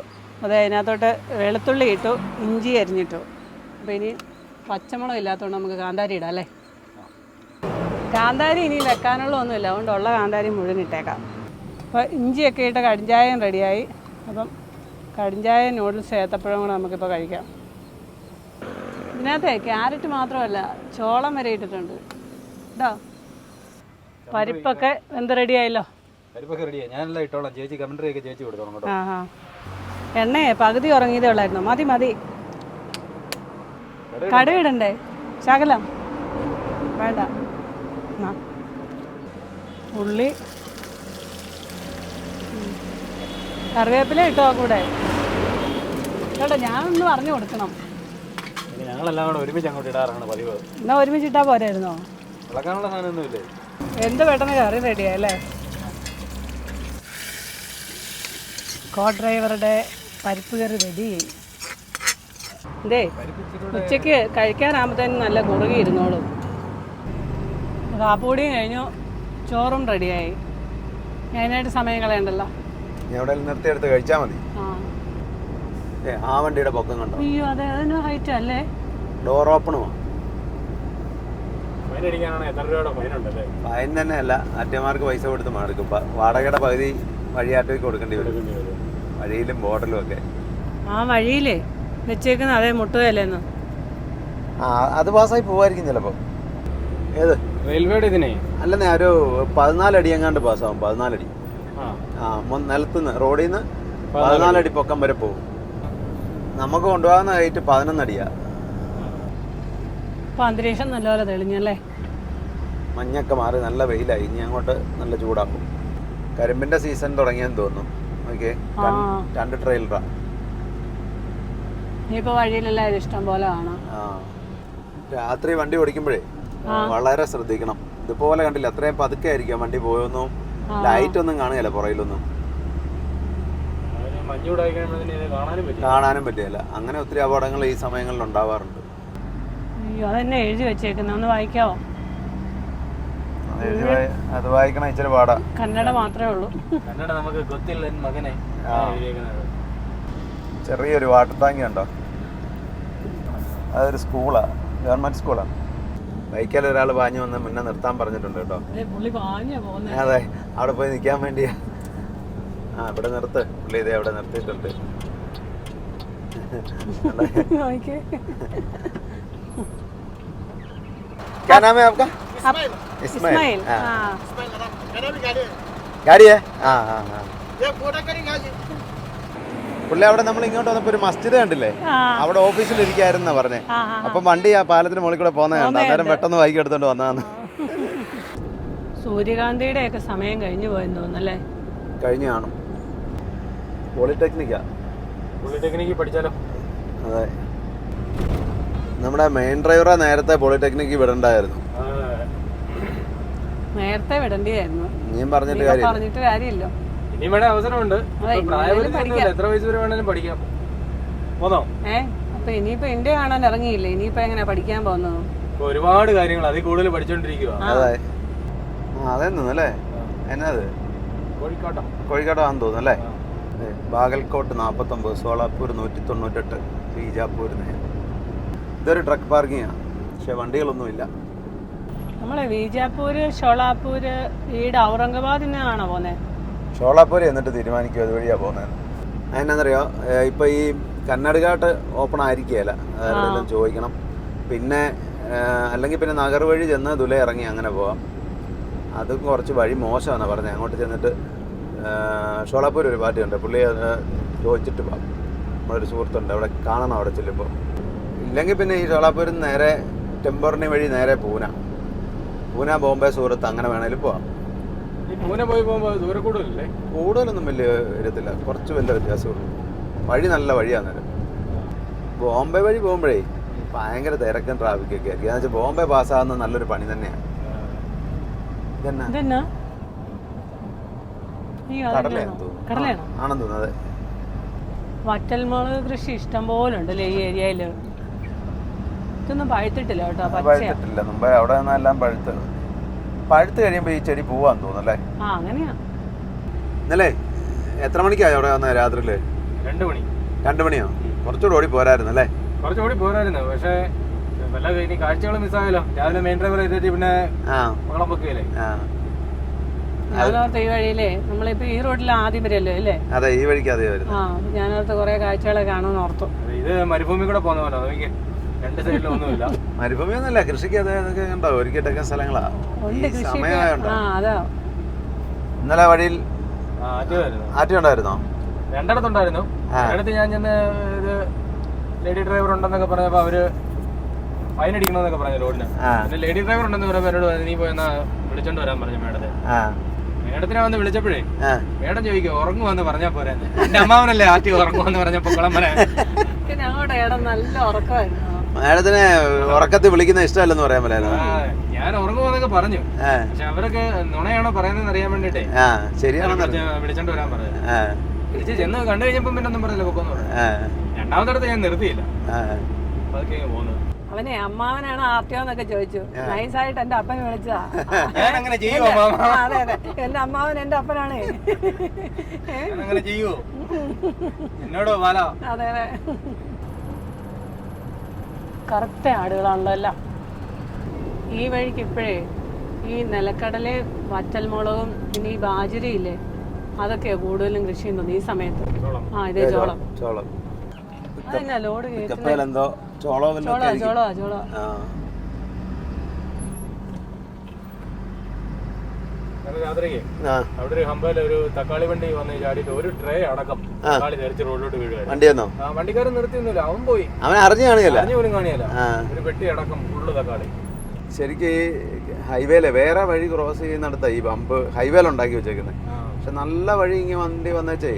അത് അതിനകത്തോട്ട് വെളുത്തുള്ളി ഇട്ടു, ഇഞ്ചി അരിഞ്ഞിട്ടു. അപ്പോൾ ഇനി പച്ചമുളക് ഇല്ലാത്തതുകൊണ്ട് നമുക്ക് കാന്താരി ഇടാം അല്ലേ? കാന്താരി ഇനി വെക്കാനുള്ള ഒന്നുമില്ല, അതുകൊണ്ട് ഉള്ള കാന്താരി മുഴുവൻ ഇട്ടേക്കാം. അപ്പോൾ ഇഞ്ചിയൊക്കെ ഇട്ട് കടിഞ്ചായം റെഡിയായി. അപ്പം കടിഞ്ചായ നൂഡിൽസ് ഏത്തപ്പഴം കൂടെ നമുക്കിപ്പോൾ കഴിക്കാം. ഇതിനകത്തെ ക്യാരറ്റ് മാത്രമല്ല, ചോളം വരെ ഇട്ടിട്ടുണ്ട് കേട്ടോ. പരിപ്പൊക്കെ എന്ത് റെഡിയായല്ലോ? പരിപ്പൊക്കെ റെഡിയായി. ഞാനെല്ലാം ഇട്ടോളാം. ചേച്ചി കമൻട്രി ഒക്കെ ചേച്ചി കൊടുത്തോളാം കേട്ടോ. എണ്ണയെ പകുതി ഉറങ്ങിയതേ ഉള്ളായിരുന്നു. മതി. കടുകിടണ്ടേ? ശകലം വേണ്ട. ഉള്ളി, കറിവേപ്പില ഇട്ടോ കൂടെ കേട്ടോ. ഞാനൊന്ന് പറഞ്ഞു കൊടുക്കണം. ഞങ്ങളെല്ലാം കൂടെ ഒരുമിച്ച് അങ്ങോട്ട് ഇടാറാണ് പതിവ്. എന്നാ ഒരുമിച്ച് ഇട്ടാ പോരായിരുന്നോ? ഇളക്കാനുള്ള സാധനമൊന്നുമില്ലേ? എന്ത് പെട്ടെന്ന് കറി റെഡിയായല്ലേ? കോ ഡ്രൈവറുടെ പരിപ്പ് കറി റെഡി. ഇതേ ഉച്ചയ്ക്ക് കഴിക്കാനാകുമ്പോഴത്തേനും നല്ല കുറുകി ഇരുന്നോളും. കാപ്പുപൊടിയും കഴിഞ്ഞു, ചോറും റെഡിയായി. അതിനായിട്ട് സമയം കളയണ്ടല്ലോ. നിർത്തിയെടുത്ത് കഴിച്ചാൽ മതി. ആ വണ്ടിയുടെ പൊക്കം കണ്ടോ? അയ്യോ, അതെ, അതിന് ഹൈറ്റ് അല്ലേ? ഡോർ ഓപ്പണുമോ? ഫൈൻ തന്നെയല്ല, അറ്റമാർക്ക് പൈസ കൊടുത്ത് മാറിക്കും. വാടകയുടെ പകുതി വഴിയാറ്റോയ്ക്ക് കൊടുക്കേണ്ടി വരും. വഴിയിലും ബോർഡറിലും ഒക്കെ. ആ വഴിയിലേ വെച്ചേക്കുന്ന അതേ മുട്ടുകയല്ലേന്ന്. അത് പാസ്സായി പോവായിരിക്കും ചിലപ്പോ. ഏത് റെയിൽവേയുടെ ഇതിനെ അല്ലെന്നേ, ഒരു 14 അടി എങ്ങാണ്ട് പാസ്സാവും. 14 അടി. നിലത്തുനിന്ന് റോഡിൽ നിന്ന് 14 അടി പൊക്കം വരെ പോകും. നമുക്ക് കൊണ്ടുപോകുന്ന ഹൈറ്റ് 11 അടിയാ. ഇപ്പൊ അന്തരീക്ഷം നല്ലപോലെ തെളിഞ്ഞല്ലേ? മഞ്ഞൊക്കെ മാറി നല്ല വെയിലായി. ഇനി അങ്ങോട്ട് നല്ല ചൂടാക്കും. കരിമ്പിന്റെ സീസൺ തുടങ്ങിയെന്ന് തോന്നുന്നു. ഓക്കെ, 2 ട്രെയിലറാ. ഇനിയിപ്പോ വഴിയിലെല്ലാം ഇഷ്ടം പോലെ കാണാം. രാത്രി വണ്ടി ഓടിക്കുമ്പോഴേ വളരെ ശ്രദ്ധിക്കണം. ഇതുപോലെ കണ്ടില്ല, അത്രയും പതുക്കെ ആയിരിക്കും വണ്ടി പോയൊന്നും. ലൈറ്റ് ഒന്നും കാണുകയല്ല പുറയിലൊന്നും. കാണാനും പറ്റില്ല. അങ്ങനെ ഒത്തിരി അപകടങ്ങൾ ഈ സമയങ്ങളിൽ ഉണ്ടാവാറുണ്ട്. അതെന്നെ എഴുതി വെച്ചേക്കുന്ന ഒന്ന് വായിക്കാവോ? അത് വായിക്കണം, ഇച്ചിരി പാടാ. കന്നഡ മാത്രമേ ഉള്ളൂ. കന്നഡ നമുക്ക് ഗൊത്തില്ല മകനെ. ചെറിയൊരു വാട്ടർ ടാങ്ക് ഉണ്ടോ? അതൊരു സ്കൂളാ, ഗവൺമെന്റ് സ്കൂളാണ്. ബൈക്കിൽ ഒരാൾ പാഞ്ഞു വന്ന് മുന്നേ നിർത്താൻ പറഞ്ഞിട്ടുണ്ട് കേട്ടോ. അതെ, അവിടെ പോയി നിൽക്കാൻ വേണ്ടിയാ. ഇവിടെ നിർത്ത് പുള്ളി. ഇതേ അവിടെ നിർത്തിയിട്ടുണ്ട്. നോക്കിയേ. क्या नाम है आपका? ഇസ്മായിൽ. हाँ। ആ गाड़ी है? हाँ हाँ हाँ। പുള്ളി അവിടെ നമ്മൾ ഇങ്ങോട്ട് വന്നപ്പോ ഒരു മസ്ജിദ് കണ്ടില്ലേ, ആ. അവിടെ ഓഫീസിൽ ഇരിക്കായിരുന്നാ പറഞ്ഞേ. ആ, ആ, അപ്പം വണ്ടി ആ പാലത്തിന് മുകളിൽ കൂടെ പോകുന്ന കണ്ട, അന്നേരം പെട്ടെന്ന് ബൈക്ക് എടുത്തോണ്ട് വന്നതാണ്. സൂര്യകാന്തിയുടെ ഒക്കെ സമയം കഴിഞ്ഞു പോയെന്ന് തോന്നുന്നല്ലേ. കഴിഞ്ഞു കാണും. പോളിടെക്നിക്കാ. പോളിടെക്നിക്ക് പഠിച്ചാലോ? അതെ, നമ്മുടെ മെയിൻ ഡ്രൈവറെ നേരത്തെ പോളിടെക്നിക്ക് വിടണ്ടായിരുന്നു. നേരത്തെ വിടേണ്ടിയായിരുന്നു. നീയും പറഞ്ഞിട്ട് കാര്യം പറഞ്ഞിട്ട് കാര്യമില്ല. ഇനി വേണേ അവസരമുണ്ട്. അതെ, പ്രായപരിധി എത്ര വയസ്സ് വരെ വേണേലും പഠിക്കാം. പോന്നോ? അപ്പൊ ഇനിയിപ്പോ ഇന്ത്യ കാണാൻ ഇറങ്ങിയില്ലേ, ഇനിയിപ്പോ എങ്ങനെയാ പഠിക്കാൻ പോകുന്നത്? ഇപ്പൊ ഒരുപാട് കാര്യങ്ങൾ അതിൽ കൂടുതൽ പഠിച്ചോണ്ടിരിക്കുക. അതെ. അതെന്നു അല്ലേ? എന്നത് കോഴിക്കോട്ടാന്ന് തോന്നുന്നു അല്ലേ? ബാഗൽകോട്ട് 49, സോളാപൂർ 198, ബീജാപ്പൂർ നേരെ. ഇതൊരു ട്രക്ക് പാർക്കിങ്ങാണ്, പക്ഷെ വണ്ടികളൊന്നുമില്ല. നമ്മളെ ബീജാപ്പൂര്, ഷോളാപ്പൂര്, ഈട് ഔറംഗാബാദിൽ നിന്നാണോ പോന്നെ? ഷോളാപ്പൂർ എന്നിട്ട് തീരുമാനിക്കും അതുവഴിയാണ് പോകുന്നത്. അതിനെന്നറിയോ, ഇപ്പം ഈ കന്നഡഘാട്ട് ഓപ്പൺ ആയിരിക്കുകയില്ല, അതെല്ലാം ചോദിക്കണം. പിന്നെ അല്ലെങ്കിൽ പിന്നെ നഗർ വഴി ചെന്ന് ദുല ഇറങ്ങി അങ്ങനെ പോവാം. അതും കുറച്ച് വഴി മോശമാണ് പറഞ്ഞത്. അങ്ങോട്ട് ചെന്നിട്ട് ഷോളാപ്പൂർ ഒരു പാർട്ടിയുണ്ട്, പുള്ളി ചോദിച്ചിട്ട് പോകാം. നമ്മളൊരു സുഹൃത്തുണ്ട്, അവിടെ കാണണം അവിടെ ചെല്ലുമ്പോൾ. ഇല്ലെങ്കിൽ പിന്നെ ഈ ഷോളാപ്പൂരിൽ നിന്ന് നേരെ ടെമ്പറിനി വഴി നേരെ പൂന, ബോംബെ, സൂറത്ത് അങ്ങനെ വേണേലും പോവാം. കൂടുതലൊന്നും വലിയ വരത്തില്ല, കുറച്ച് വലിയ വ്യത്യാസമുള്ളൂ. വഴി നല്ല വഴിയാണ്. ബോംബെ വഴി പോകുമ്പോഴേ ഭയങ്കര തിരക്കും ട്രാഫിക്കൊക്കെ ആയിരിക്കും. എന്ന് വെച്ചാൽ ബോംബെ പാസ്സാകുന്ന നല്ലൊരു പണി തന്നെയാണ്. ആണെന്ന് തോന്നുന്നു. അതെ, വറ്റൽമുളക് കൃഷി ഇഷ്ടം പോലെ ഉണ്ടല്ലേ ഈ ഏരിയയില്. ഇതൊന്നും പഴുത്തിട്ടില്ല കേട്ടോ. പഴുത്തിട്ടില്ല. മുമ്പേ അവിടെ നിന്നെല്ലാം പഴുത്ത് കഴിയുമ്പോ ഈ ചെടി പോവാന്ന് തോന്നുന്നല്ലേ? ആ, അങ്ങനെയാ. ഇന്നലെ എത്ര മണിക്കായി അവിടെ വന്ന? രാത്രിയില് 2 മണി. 2 മണിയോ? കുറച്ചുകൂടി ഓടി പോരായിരുന്നു അല്ലേ? കുറച്ചുകൂടി പോരായിരുന്നു, പക്ഷേ വല്ല ഇനി കാഴ്ചകൾ മിസ്സായല്ലോ. രാവിലെ മെയിൻ ഡ്രൈവർ എത്തിയിട്ട് പിന്നെ വളം വെക്കുകയല്ലേ. ഞാനോർത്ത് ഈ വഴിയിലേ നമ്മളിപ്പോ ഈ റോഡിൽ ആദ്യം വരല്ലോ അല്ലേ? അതെ, ഈ വഴിക്ക് അതേ വരുന്നു. ഞാനോർത്ത് കുറെ കാഴ്ചകളെ കാണുമെന്ന് ഓർത്തു. ഇത് മരുഭൂമി കൂടെ പോകുന്ന പോലെ നോക്കി, 2 സൈഡിലും ഒന്നുമില്ല. മരുഭൂമി ഒന്നുമില്ല, കൃഷിക്ക് അതൊക്കെ ഉണ്ടോ ഒരുക്കിട്ടൊക്കെ സ്ഥലങ്ങളാ. സമയമായുണ്ടോ? അതാ ഇന്നലെ വഴിയിൽ ആറ്റി ഉണ്ടായിരുന്നോ? 2 ഒരിടത്ത് ഞാൻ ചെന്ന് ഒരു ലേഡി ഡ്രൈവർ ഉണ്ടെന്നൊക്കെ പറഞ്ഞപ്പോ അവര് ഫൈൻ അടിക്കണമെന്നൊക്കെ പറഞ്ഞു റോഡിന്. പിന്നെ ലേഡി ഡ്രൈവർ ഉണ്ടെന്ന് പറയുമ്പോ എന്നോട് നീ പോയെന്നാ വിളിച്ചോണ്ട് വരാൻ പറഞ്ഞു മേഡത്തെ. മേഡത്തിനെ വന്ന് വിളിച്ചപ്പോഴേ മേഡം ചോദിക്കും ഉറങ്ങുവന്ന് പറഞ്ഞാ പോരാ. എന്റെ അമ്മാവനല്ലേ ആറ്റി ഉറങ്ങുവന്ന് പറഞ്ഞപ്പോ കുളമ്പന ഞങ്ങളുടെ ഇടം നല്ല ഉറക്കമായിരുന്നു. മേഡത്തിന് ഉറക്കത്തിൽ വിളിക്കുന്ന ഇഷ്ടമല്ലെന്ന് പറയാൻ പറ്റില്ല. ഞാൻ ഉറങ്ങുവെന്നൊക്കെ പറഞ്ഞു, പക്ഷെ അവരൊക്കെ നുണയാണോ പറയുന്നതെന്ന് അറിയാൻ വേണ്ടിട്ടേ വിളിച്ചോണ്ട് വരാൻ പറഞ്ഞു. വിളിച്ച് ചെന്ന് കണ്ടു കഴിഞ്ഞപ്പോ പിന്നെ ഒന്നും പറഞ്ഞില്ല, പൊക്കൊന്നു പറഞ്ഞു. രണ്ടാമത്തെ ഞാൻ നിർത്തിയില്ല, അതൊക്കെ പോകുന്നത്. അവനെ അമ്മാവനാണ് ആർട്ടിയോന്നൊക്കെ ചോദിച്ചു. നൈസായിട്ട് എന്റെ അപ്പനെ വിളിച്ചതാ. അതെ അതെ, എന്റെ അമ്മാവൻ എന്റെ അപ്പനാണ്. അതെ അതെ, കറുത്ത ആടുകളാണല്ലോ എല്ലാം. ഈ വഴിക്ക് ഇപ്പോഴേ ഈ നിലക്കടല്, വറ്റൽമുളകും പിന്നെ ഈ ബാജരിയില്ലേ, അതൊക്കെയാ കൂടുതലും കൃഷി ചെയ്യുന്നത് ഈ സമയത്ത്. ഇതേ ചോളം. അതെന്നാ ലോഡ് എന്തോ ചോളോ. രാത്രിക്ക് അവിടെ ഒരു ഹമ്പയില് ഒരു തക്കാളി വണ്ടി വന്ന് ചാടിയിട്ട് ഒരു ട്രേ അടക്കം തക്കാളി തെറിച്ച് റോഡിലോട്ട് വീഴുവായിരുന്നു. വണ്ടിക്കാരൻ നിർത്തിയൊന്നുമില്ല, അവൻ പോയി. അവൻ അറിഞ്ഞു പോലും കാണിയല്ല, ഒരു പെട്ടി അടക്കം ഫുള്ള് തക്കാളി. ശരിക്കും ഈ ഹൈവേയിലെ വേറെ വഴി ക്രോസ് ചെയ്യുന്നിടത്താ ഈ പമ്പ് ഹൈവേയിൽ ഉണ്ടാക്കി വെച്ചേക്കുന്നത്. പക്ഷെ നല്ല വഴി ഇങ്ങനെ വണ്ടി വന്നേച്ചേ,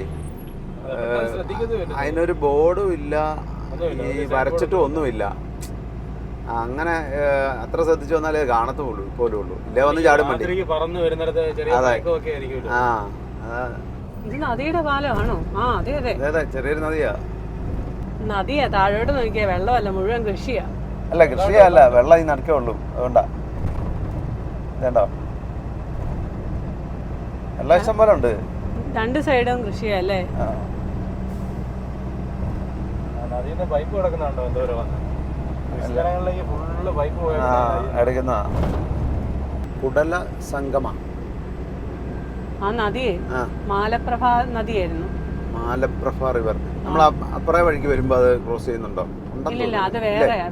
അതിനൊരു ബോർഡും ഇല്ല, ഈ വരച്ചിട്ടും ഒന്നുമില്ല. അങ്ങനെ അത്ര ശ്രദ്ധിച്ചു വന്നാലേ കാണത്തുള്ളൂ പോലും ഉള്ളൂ. ഇല്ലേ വന്ന് ചാടും വണ്ടി. ഇത് നദിയുടെ പാലമാണോ? അതെ അതെ അതെ, ചെറിയൊരു നദിയാ. താഴോട്ട് നോക്കിയാ വെള്ളമല്ല, മുഴുവൻ കൃഷിയാ. അല്ല, കൃഷിയല്ല, വെള്ളം ഈ നടക്കേ ഉള്ളൂ. അതുകൊണ്ടാ വേണ്ടോ, വെള്ളം ഇഷ്ടം പോലെ ഉണ്ട്. 2 സൈഡും കൃഷിയാ അല്ലേ? പൈപ്പ് കിടക്കുന്നുണ്ടോ എന്തോരം എടുക്കുന്ന കുടല സംഗമ. ആ നദിയെ മാലപ്രഭ നദിയായിരുന്നു. മാലപ്രഭ റിവർ. നമ്മൾ അപ്പുറേ വഴിക്ക് വരുമ്പോൾ അത് ക്രോസ് ചെയ്യുന്നുണ്ടോ? ഇല്ലില്ല, അത്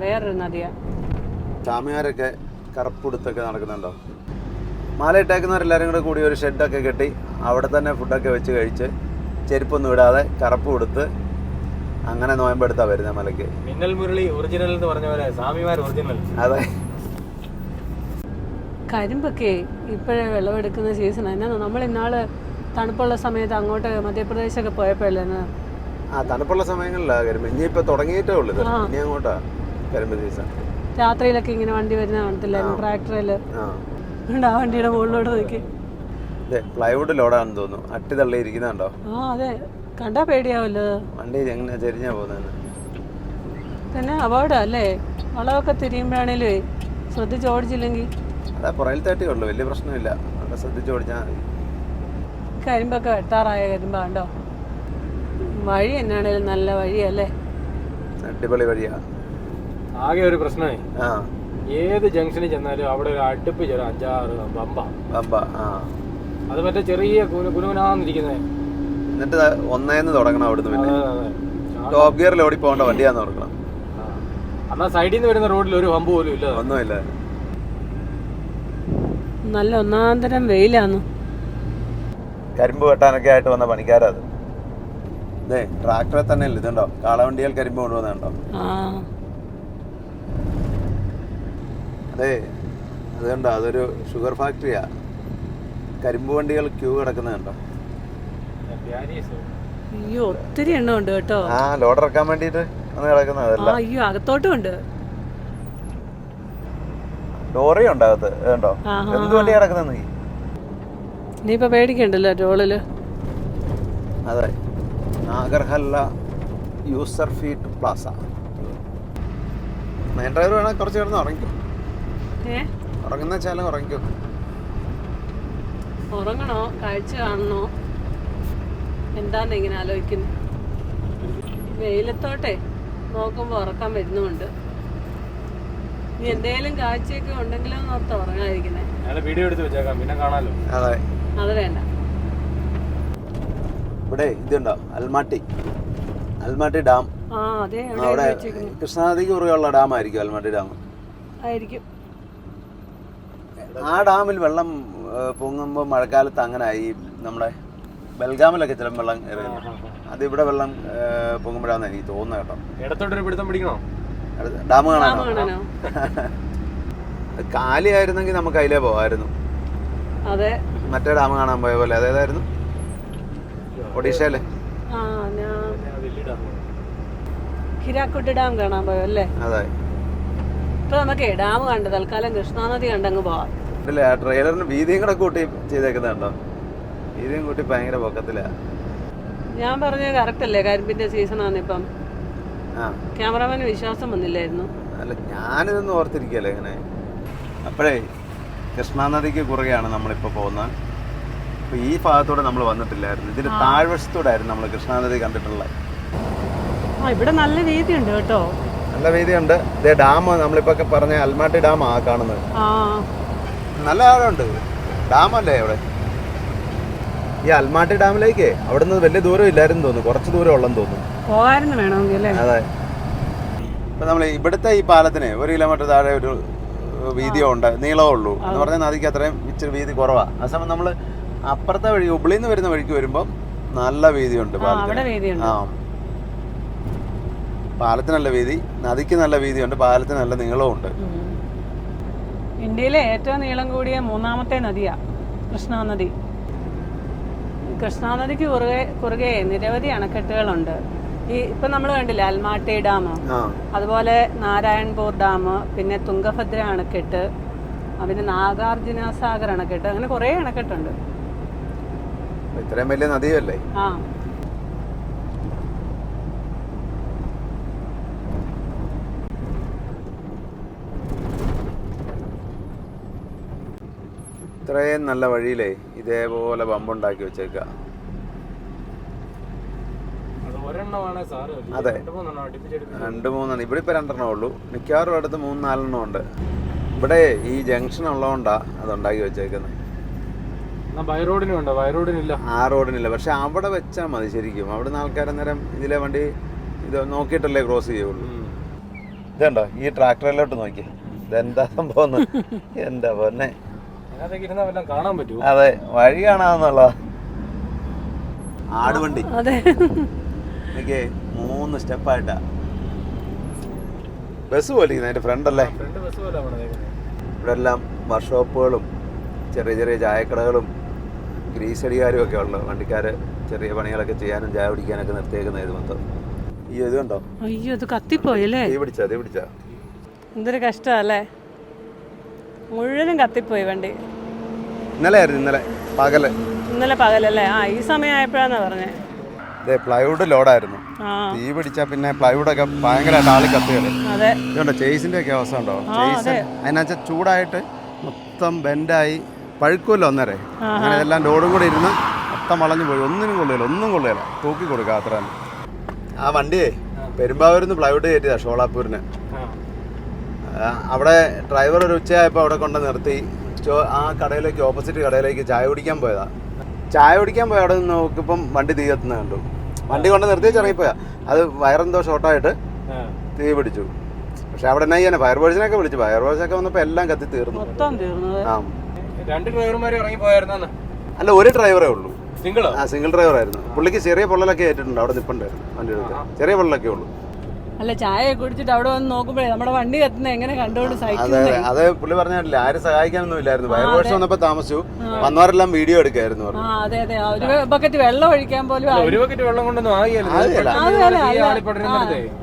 വേറൊരു നദിയാ. ചാമിയാരൊക്കെ കറുപ്പുടുത്തൊക്കെ നടക്കുന്നുണ്ടോ? മാലയിട്ടേക്കുന്നവരെല്ലാവരും കൂടെ കൂടി ഒരു ഷെഡൊക്കെ കെട്ടി അവിടെ തന്നെ ഫുഡൊക്കെ വെച്ച് കഴിച്ച് ചെരുപ്പൊന്നും ഇടാതെ കറുപ്പ് കൊടുത്ത് അങ്ങനെ നോയമ്പെടുത്താ വരുന്നത് മലയ്ക്ക്. മിന്നൽ മുരളി ഒറിജിനൽ എന്ന് പറഞ്ഞ പോലെ സ്വാമിമാർ ഒറിജിനൽ. അതെ. കരിമ്പൊക്കെ ഇപ്പോഴേ വിളവെടുക്കുന്ന സീസൺ. എന്നാ നമ്മൾ ഇന്നാള് തണുപ്പുള്ള സമയത്ത് അങ്ങോട്ട് മധ്യപ്രദേശൊക്കെ പോയപ്പോഴല്ലേ? തണുപ്പുള്ള സമയങ്ങളിലാണ് കരിമ്പ്. ഇനിയിപ്പോ തുടങ്ങിയിട്ടേ ഉള്ളൂ. ഇനി അങ്ങോട്ടാ കരിമ്പ് സീസൺ. രാത്രിയിലൊക്കെ ഇങ്ങനെ വണ്ടി വരുന്ന കാണത്തില്ലായിരുന്നു, ട്രാക്ടറില്. ആ വണ്ടിയുടെ മുകളിലോട്ട് നോക്കി പ്ലൈവുഡ് ലോഡാണെന്ന് തോന്നുന്നു. അട്ടി തള്ളിയിരിക്കുന്നുണ്ടോ? അതെ, കണ്ടാ പേടിയാവല്ലോ. വണ്ടി എങ്ങനെയാ ചെരിഞ്ഞാ പോകുന്നത്? പിന്നെ അപകടം അല്ലേ? വളവൊക്കെ തിരിയുമ്പോഴാണേലും ശ്രദ്ധിച്ച് ഓടിച്ചില്ലെങ്കിൽ. അതാ പുറകിൽ തട്ടി ഉള്ളു, വലിയ പ്രശ്നമില്ല. അവിടെ ശ്രദ്ധിച്ച് ഓടിച്ചാൽ മതി. കരിമ്പൊക്കെ വെട്ടാറായ കരിമ്പ കണ്ടോ? വഴി എന്നാണേലും നല്ല വഴിയല്ലേ? അടിപൊളി വഴിയാ. ആകെ ഒരു പ്രശ്നമേ, ഏത് ജംഗ്ഷനിൽ ചെന്നാലും അവിടെ ഒരു അടുപ്പ് 5-6 ബമ്പ. അത് മറ്റേ ചെറിയ കുനുകുനാന്നിരിക്കുന്നേ. എന്നിട്ട് ഒന്നേന്ന് തുടങ്ങണം അവിടുന്ന്. പിന്നെ ടോപ്പ് ഗിയറിൽ ഓടി പോകേണ്ട വണ്ടിയാന്ന് ഓർക്കണം. എന്നാ സൈഡിൽ നിന്ന് വരുന്ന റോഡിൽ ഒരു ബമ്പ് പോലും ഇല്ല, ഒന്നുമില്ല. നല്ല ഒന്നാന്തരം വെയിലാന്ന്. കരിമ്പ് വെട്ടാനൊക്കെ ആയിട്ട് വന്ന പണിക്കാരാ അത്. ഇതേ ട്രാക്ടറെ തന്നെ അല്ലേ ഇതുണ്ടോ? കാളവണ്ടിയിൽ കരിമ്പ് കൊണ്ടുവന്നുണ്ടോ? അതെ, അത് കണ്ടോ? അതൊരു ഷുഗർ ഫാക്ടറിയാ. കരിമ്പ് വണ്ടികൾ ക്യൂ കിടക്കുന്നുണ്ടോ? അയ്യോ, ഒത്തിരി എണ്ണം ഉണ്ട് കേട്ടോ. ലോഡ് ഇറക്കാൻ വേണ്ടിട്ട് ഒന്ന് കിടക്കുന്നതല്ല. അയ്യോ, അകത്തോട്ടും ഉണ്ട്. ലോറി ഉണ്ട് അകത്ത്. കണ്ടോ എന്ത് വണ്ടി കിടക്കുന്ന? ഇനിയിപ്പോ പേടിക്കണ്ടല്ലോ ടോളില്. അതെ, Nagarhalla user fee plaza. Main driver വേണേൽ കുറച്ച് കിടന്ന് ഉറങ്ങിക്കോ. ഉറങ്ങുന്ന വെച്ചാലും ഉറങ്ങിക്കോ. ഉറങ്ങണോ കാഴ്ച കാണണോ എന്താന്ന് ഇങ്ങനെ ആലോചിക്കുന്നു. വെയിലത്തോട്ടെ നോക്കുമ്പോ ഉറക്കാൻ വരുന്നുണ്ട്. ഇനി എന്തേലും കാഴ്ചയൊക്കെ ഉണ്ടെങ്കിലോ ഓർത്ത് ഉറങ്ങാതിരിക്കുന്നേ. വീഡിയോ എടുത്ത് വെച്ചേക്കാം, പിന്നെ കാണാലോ. അതെ, അത് വേണ്ട. ഇവിടെ ഇതുണ്ടോ? അൽമാട്ടി ഡാം. അവിടെ കൃഷ്ണനദിക്ക് കുറുകെയുള്ള ഡാം ആയിരിക്കും അൽമാട്ടി ഡാം. ആയിരിക്കും. ആ ഡാമിൽ വെള്ളം പൊങ്ങുമ്പോൾ മഴക്കാലത്ത് അങ്ങനെ ഈ നമ്മുടെ ബൽഗാമിലൊക്കെ ചില വെള്ളം ഇറങ്ങുന്നു. അതിവിടെ വെള്ളം പൊങ്ങുമ്പോഴാന്ന് എനിക്ക് തോന്നുന്നത് കേട്ടോ. ഇടത്തോട്ടൊരു പിടുത്തം പിടിക്കണോ? ഡാം കാണാനോ? കാലിയായിരുന്നെങ്കിൽ നമുക്ക് അതിലേ പോകാമായിരുന്നു. അതെ, മറ്റേ ഡാം കാണാൻ പോയ പോലെ. അതേതായിരുന്നു? ഒഡീഷയിലെ ഹിരാക്കുഡ് ഡാം കാണാൻ പോയല്ലേ? അതെ. ഇപ്പൊ നമുക്ക് ഡാം കണ്ട് തൽക്കാലം കൃഷ്ണാനദി കണ്ടങ്ങ് പോവാം. ആ ട്രെയിലറിന് വീതിയും കൂടെ കൂട്ടി ചെയ്തേക്കുന്നുണ്ടോ? വീതിയും കൂട്ടി ഭയങ്കര പൊക്കത്തിലാ. ഞാൻ പറഞ്ഞ കറക്റ്റ് അല്ലേ? കരിമ്പിന്റെ സീസണാണ് ഇപ്പം. ക്യാമറമാന് വിശ്വാസം വന്നില്ലായിരുന്നു. അല്ല, ഞാനിതൊന്നും ഓർത്തിരിക്കല്ലേ ഇങ്ങനെ. അപ്പോഴേ കൃഷ്ണാനദിക്ക് കുറുകെയാണ് നമ്മളിപ്പോൾ പോകുന്നത്. അപ്പോൾ ഈ ഭാഗത്തൂടെ നമ്മൾ വന്നിട്ടില്ലായിരുന്നു. ഇതിന് താഴ്വശത്തൂടെ ആയിരുന്നു നമ്മൾ കൃഷ്ണാനദി കണ്ടിട്ടുള്ളത്. ഇവിടെ നല്ല വീതിയുണ്ട് കേട്ടോ. നല്ല വീതിയുണ്ട്. ഇതേ ഡാം നമ്മളിപ്പോൾ പറഞ്ഞ അൽമാട്ടി ഡാമാ കാണുന്നത്. നല്ല ആഴമുണ്ട്. ഡാമല്ലേ അവിടെ? ഈ അൽമാട്ടി ഡാമിലേക്ക് അവിടെ നിന്ന് വലിയ ദൂരം ഇല്ലായിരുന്നു തോന്നുന്നു. കുറച്ച് ദൂരം ഉള്ളെന്ന് തോന്നുന്നു. പോകായിരുന്നു വേണമെങ്കിൽ. അതെ. ഇപ്പം നമ്മൾ ഇവിടുത്തെ ഈ പാലത്തിന് 1 കിലോമീറ്റർ താഴെ ഒരു വീതിയോ ഉണ്ട്, നീളമേ ഉള്ളൂ. എന്ന് പറഞ്ഞാൽ നദിക്ക് അത്രയും ഇച്ചിരി വീതി കുറവാണ്. ആ സമയം നമ്മൾ അപ്പുറത്തെ വഴി ഹുബ്ലിയിൽ നിന്ന് വരുന്ന വഴിക്ക് വരുമ്പോൾ നല്ല വീതിയുണ്ട് പാലത്തിന്. പാലത്തിന് നല്ല വീതി, നദിക്ക് നല്ല വീതിയുണ്ട്, പാലത്തിന് നല്ല നീളവും ഉണ്ട്. ഇന്ത്യയിലെ ഏറ്റവും നീളം കൂടിയ 3ാമത്തെ നദിയാ കൃഷ്ണാനദി. കൃഷ്ണാനദിക്ക് കുറുകെ നിരവധി അണക്കെട്ടുകളുണ്ട്. ഈ ഇപ്പൊ നമ്മൾ കണ്ടില്ല അൽമാട്ടി ഡാം, അതുപോലെ നാരായൺപൂർ ഡാം, പിന്നെ തുംഗഭദ്ര അണക്കെട്ട്, പിന്നെ നാഗാർജുന സാഗർ അണക്കെട്ട്, അങ്ങനെ കുറെ അണക്കെട്ടുണ്ട്. ഇത്രയും വലിയ നദിയല്ലേ? ഇത്രയും നല്ല വഴിയിലേ ഇതേപോലെ ബമ്പുണ്ടാക്കി വെച്ചേക്ക. അതെ, 2-3. ഇവിടെ ഇപ്പൊ 2 ഉള്ളൂ. മിക്കവാറും അടുത്ത് 3-4 ഉണ്ട്. ഇവിടെ ഈ ജംഗ്ഷൻ ഉള്ളതുകൊണ്ടാ അതുണ്ടാക്കി വെച്ചേക്കുന്നത്. ബൈ റോഡിനുണ്ടോ? ബൈ റോഡിനില്ല. ആ റോഡിനില്ല. പക്ഷെ അവിടെ വെച്ചാൽ മതി ശരിക്കും. അവിടെ നിന്ന് ആൾക്കാർ അന്നേരം ഇതിലെ വണ്ടി ഇത് നോക്കിയിട്ടല്ലേ ക്രോസ് ചെയ്യുള്ളൂ. ഇതുണ്ടോ ഈ ട്രാക്ടറിലോട്ട് നോക്കി, ഇതെന്താ സംഭവം, എന്താ പൊന്നെ. കാണാൻ പറ്റൂ. അതെ, വഴി കാണാന്നുള്ള ആടുവണ്ടി. എനിക്ക് 3 സ്റ്റെപ്പായിട്ടാ ബസ് പോലെ അതിന്റെ ഫ്രണ്ട് അല്ലേ. ഇവിടെ എല്ലാം വർക്ക്ഷോപ്പുകളും ചെറിയ ചെറിയ ചായക്കടകളും ഗ്രീസ് അടിക്കാരും ഒക്കെ ഉള്ളു. വണ്ടിക്കാര് ചെറിയ പണികളൊക്കെ ചെയ്യാനും ചായ പിടിക്കാനൊക്കെ നിർത്തിയേക്കുന്ന ഇത് മൊത്തം. ഈ ഇത് കണ്ടോ? അയ്യോ, ഇത് കത്തിപ്പോയല്ലേ. തീ പിടിച്ചാ എന്തൊരു കഷ്ടല്ലേ, മുഴുവനും കത്തിപ്പോയി വണ്ടി. ഇന്നലെ പകലല്ലേ? ആ, ഈ സമയമായപ്പോഴാന്നാ പറഞ്ഞേ. പ്ലൈവുഡ് ലോഡായിരുന്നു. തീ പിടിച്ചാൽ പിന്നെ പ്ലൈവുഡൊക്കെ ഭയങ്കരമായിട്ട് ആളി കത്തുകള്. ഇതുണ്ടോ ചേസിന്റെ ഒക്കെ അവസ്ഥ ഉണ്ടോ? ചേസ് അതിനകത്ത് ചൂടായിട്ട് മൊത്തം ബെൻഡായി പഴുക്കുമല്ലോ അന്നേരം. അങ്ങനെ എല്ലാം ലോഡും കൂടെ ഇരുന്ന് മൊത്തം വളഞ്ഞു പോയി. ഒന്നും കൊള്ളില്ല, തൂക്കി കൊടുക്കുക അത്ര തന്നെ. ആ വണ്ടിയെ പെരുമ്പാവൂരിന്ന് പ്ലൈവുഡ് കയറ്റിയതാ ഷോളാപ്പൂരിന്. അവിടെ ഡ്രൈവർ ഒരു ഉച്ചയായപ്പോൾ അവിടെ കൊണ്ട് നിർത്തി. ആ കടയിലേക്ക്, ഓപ്പോസിറ്റ് കടയിലേക്ക് ചായ കുടിക്കാൻ പോയതാ. അവിടെ നിന്ന് നോക്കിയപ്പം വണ്ടി തീ കത്തുന്ന കണ്ടു. വണ്ടി കൊണ്ട് നിർത്തി ഇറങ്ങിപ്പോയാ. അത് വയറെന്തോ ഷോർട്ടായിട്ട് തീ പിടിച്ചു. പക്ഷെ അവിടെ എന്നാ ചെയ്യാനാ, ഫയർഫോഴ്സിനൊക്കെ വിളിച്ചു. ഫയർഫോഴ്സൊക്കെ വന്നപ്പോൾ എല്ലാം കത്തി തീർന്നു. ആ, 2 ഡ്രൈവർമാർ ഇറങ്ങി പോയായിരുന്നു. അല്ല, ഒരു ഡ്രൈവറേ ഉള്ളൂ. സിംഗിൾ ഡ്രൈവർ ആയിരുന്നു. പുള്ളിക്ക് ചെറിയ പൊള്ളലൊക്കെ ഏറ്റിട്ടുണ്ട്. അവിടെ നിൽപ്പുണ്ടായിരുന്നു വണ്ടി എടുത്ത്. ചെറിയ പൊള്ളലൊക്കെ ഉള്ളൂ. അല്ല, ചായ കുടിച്ചിട്ട് അവിടെ വന്ന് നോക്കുമ്പോഴേ നമ്മുടെ വണ്ടി കത്തുന്ന എങ്ങനെ കണ്ടുകൊണ്ട് അതെ, അത് പുള്ളി പറഞ്ഞില്ല. ആരും സഹായിക്കാനൊന്നും ഇല്ലായിരുന്നു. ഫയർഫോഴ്സ് വന്നപ്പോ താമസിച്ചു. വന്നവരെല്ലാം വീഡിയോ എടുക്കായിരുന്നു. അതെ, ഒരു ബക്കറ്റ് വെള്ളം ഒഴിക്കാൻ പോലും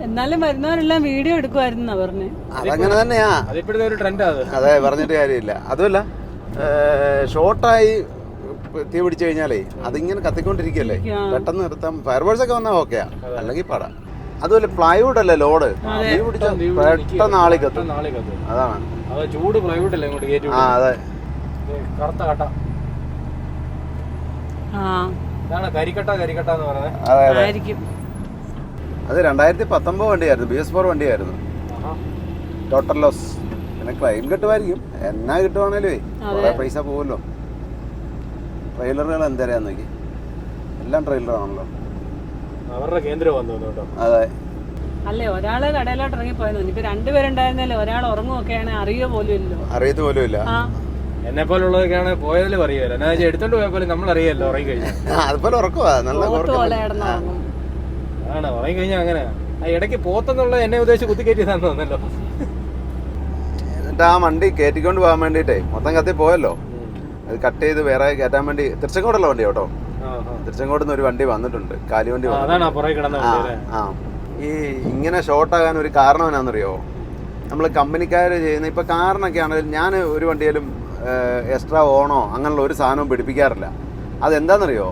എന്നാലും വരുന്നവരെല്ലാം വീഡിയോ എടുക്കുമായിരുന്നു പറഞ്ഞ്. അതങ്ങനെ തന്നെയാ. അതെ, പറഞ്ഞിട്ട് കാര്യമില്ല. അതുമല്ല, ഷോർട്ടായി തീ പിടിച്ചു കഴിഞ്ഞാലേ അതിങ്ങനെ കത്തിക്കൊണ്ടിരിക്കല്ലേ, പെട്ടെന്ന് നിർത്താൻ ഫയർഫോഴ്സ് ഒക്കെ വന്നാൽ ഓക്കെയാ, അല്ലെങ്കിൽ പാടാ. അതുപോലെ പ്ലൈവുഡ് അല്ലേ ലോഡ്, തീ പിടിച്ച പെട്ടെന്ന് ആളി കത്തും. അതാണ് ചൂട് പ്ലൈവുഡ് അല്ലേ ഇങ്ങോട്ട് കയറ്റി. ആ, അതെ, കറുത്ത കട്ട. കരിക്കട്ട എന്ന് പറയുന്നത്. അത് 2019 വണ്ടിയായിരുന്നു, BS4 വണ്ടിയായിരുന്നു. Total loss. പിന്നെ ക്ലെയിം കിട്ടുമായിരിക്കും. എന്നാ കിട്ടുവാണേലേ കുറെ പൈസ പോകുമല്ലോ. ട്രെയിലറുകൾ എന്തരാന്ന് നോക്കി, എല്ലാം ട്രെയിലറാണല്ലോ. അവരുടെ കേന്ദ്രം വന്നു കേട്ടോ. അതെ, അല്ലേ, ഒരാള് കടയിലോട്ട് ഇറങ്ങി പോയെന്നു. ഇപ്പൊ 2 പേരുണ്ടായിരുന്നല്ലേ, ഒരാൾ ഉറങ്ങുമൊക്കെയാണ് അറിയത്ത് പോലും ഇല്ല. എന്നെ പോലുള്ളതൊക്കെയാണ് പോയതിലും അറിയാലോ. എന്നാ എടുത്തോണ്ട് പോയപ്പോലെ നമ്മൾ അറിയാലോ ഉറങ്ങി കഴിഞ്ഞാൽ. അതുപോലെ ഉറക്കുവാ, നല്ല ആണ് ഉറങ്ങി കഴിഞ്ഞാൽ അങ്ങനെ. ആ ഇടയ്ക്ക് പോത്തെന്നുള്ള എന്നെ ഉദ്ദേശിച്ച് കുത്തിക്കയറ്റിയതാന്ന് തോന്നല്ലോ. എന്നിട്ട് ആ വണ്ടി കയറ്റിക്കൊണ്ട് പോകാൻ വേണ്ടിട്ടേ മൊത്തം കത്തി പോയല്ലോ. അത് കട്ട് ചെയ്ത് വേറെ കയറ്റാൻ വേണ്ടി തിരുച്ചങ്കോടുള്ള വണ്ടി കേട്ടോ. തിരുച്ചങ്കോട് നിന്ന് ഒരു വണ്ടി വന്നിട്ടുണ്ട്, കാലിവണ്ടി. ഈ ഇങ്ങനെ ഷോർട്ടാകാൻ ഒരു കാരണം എന്നാണെന്നറിയോ? നമ്മൾ കമ്പനിക്കാർ ചെയ്യുന്ന ഇപ്പം കാറിനൊക്കെ ആണെങ്കിലും ഞാൻ ഒരു വണ്ടിയിലും എക്സ്ട്രാ ഓണോ അങ്ങനെയുള്ള ഒരു സാധനവും പിടിപ്പിക്കാറില്ല. അതെന്താണെന്നറിയോ?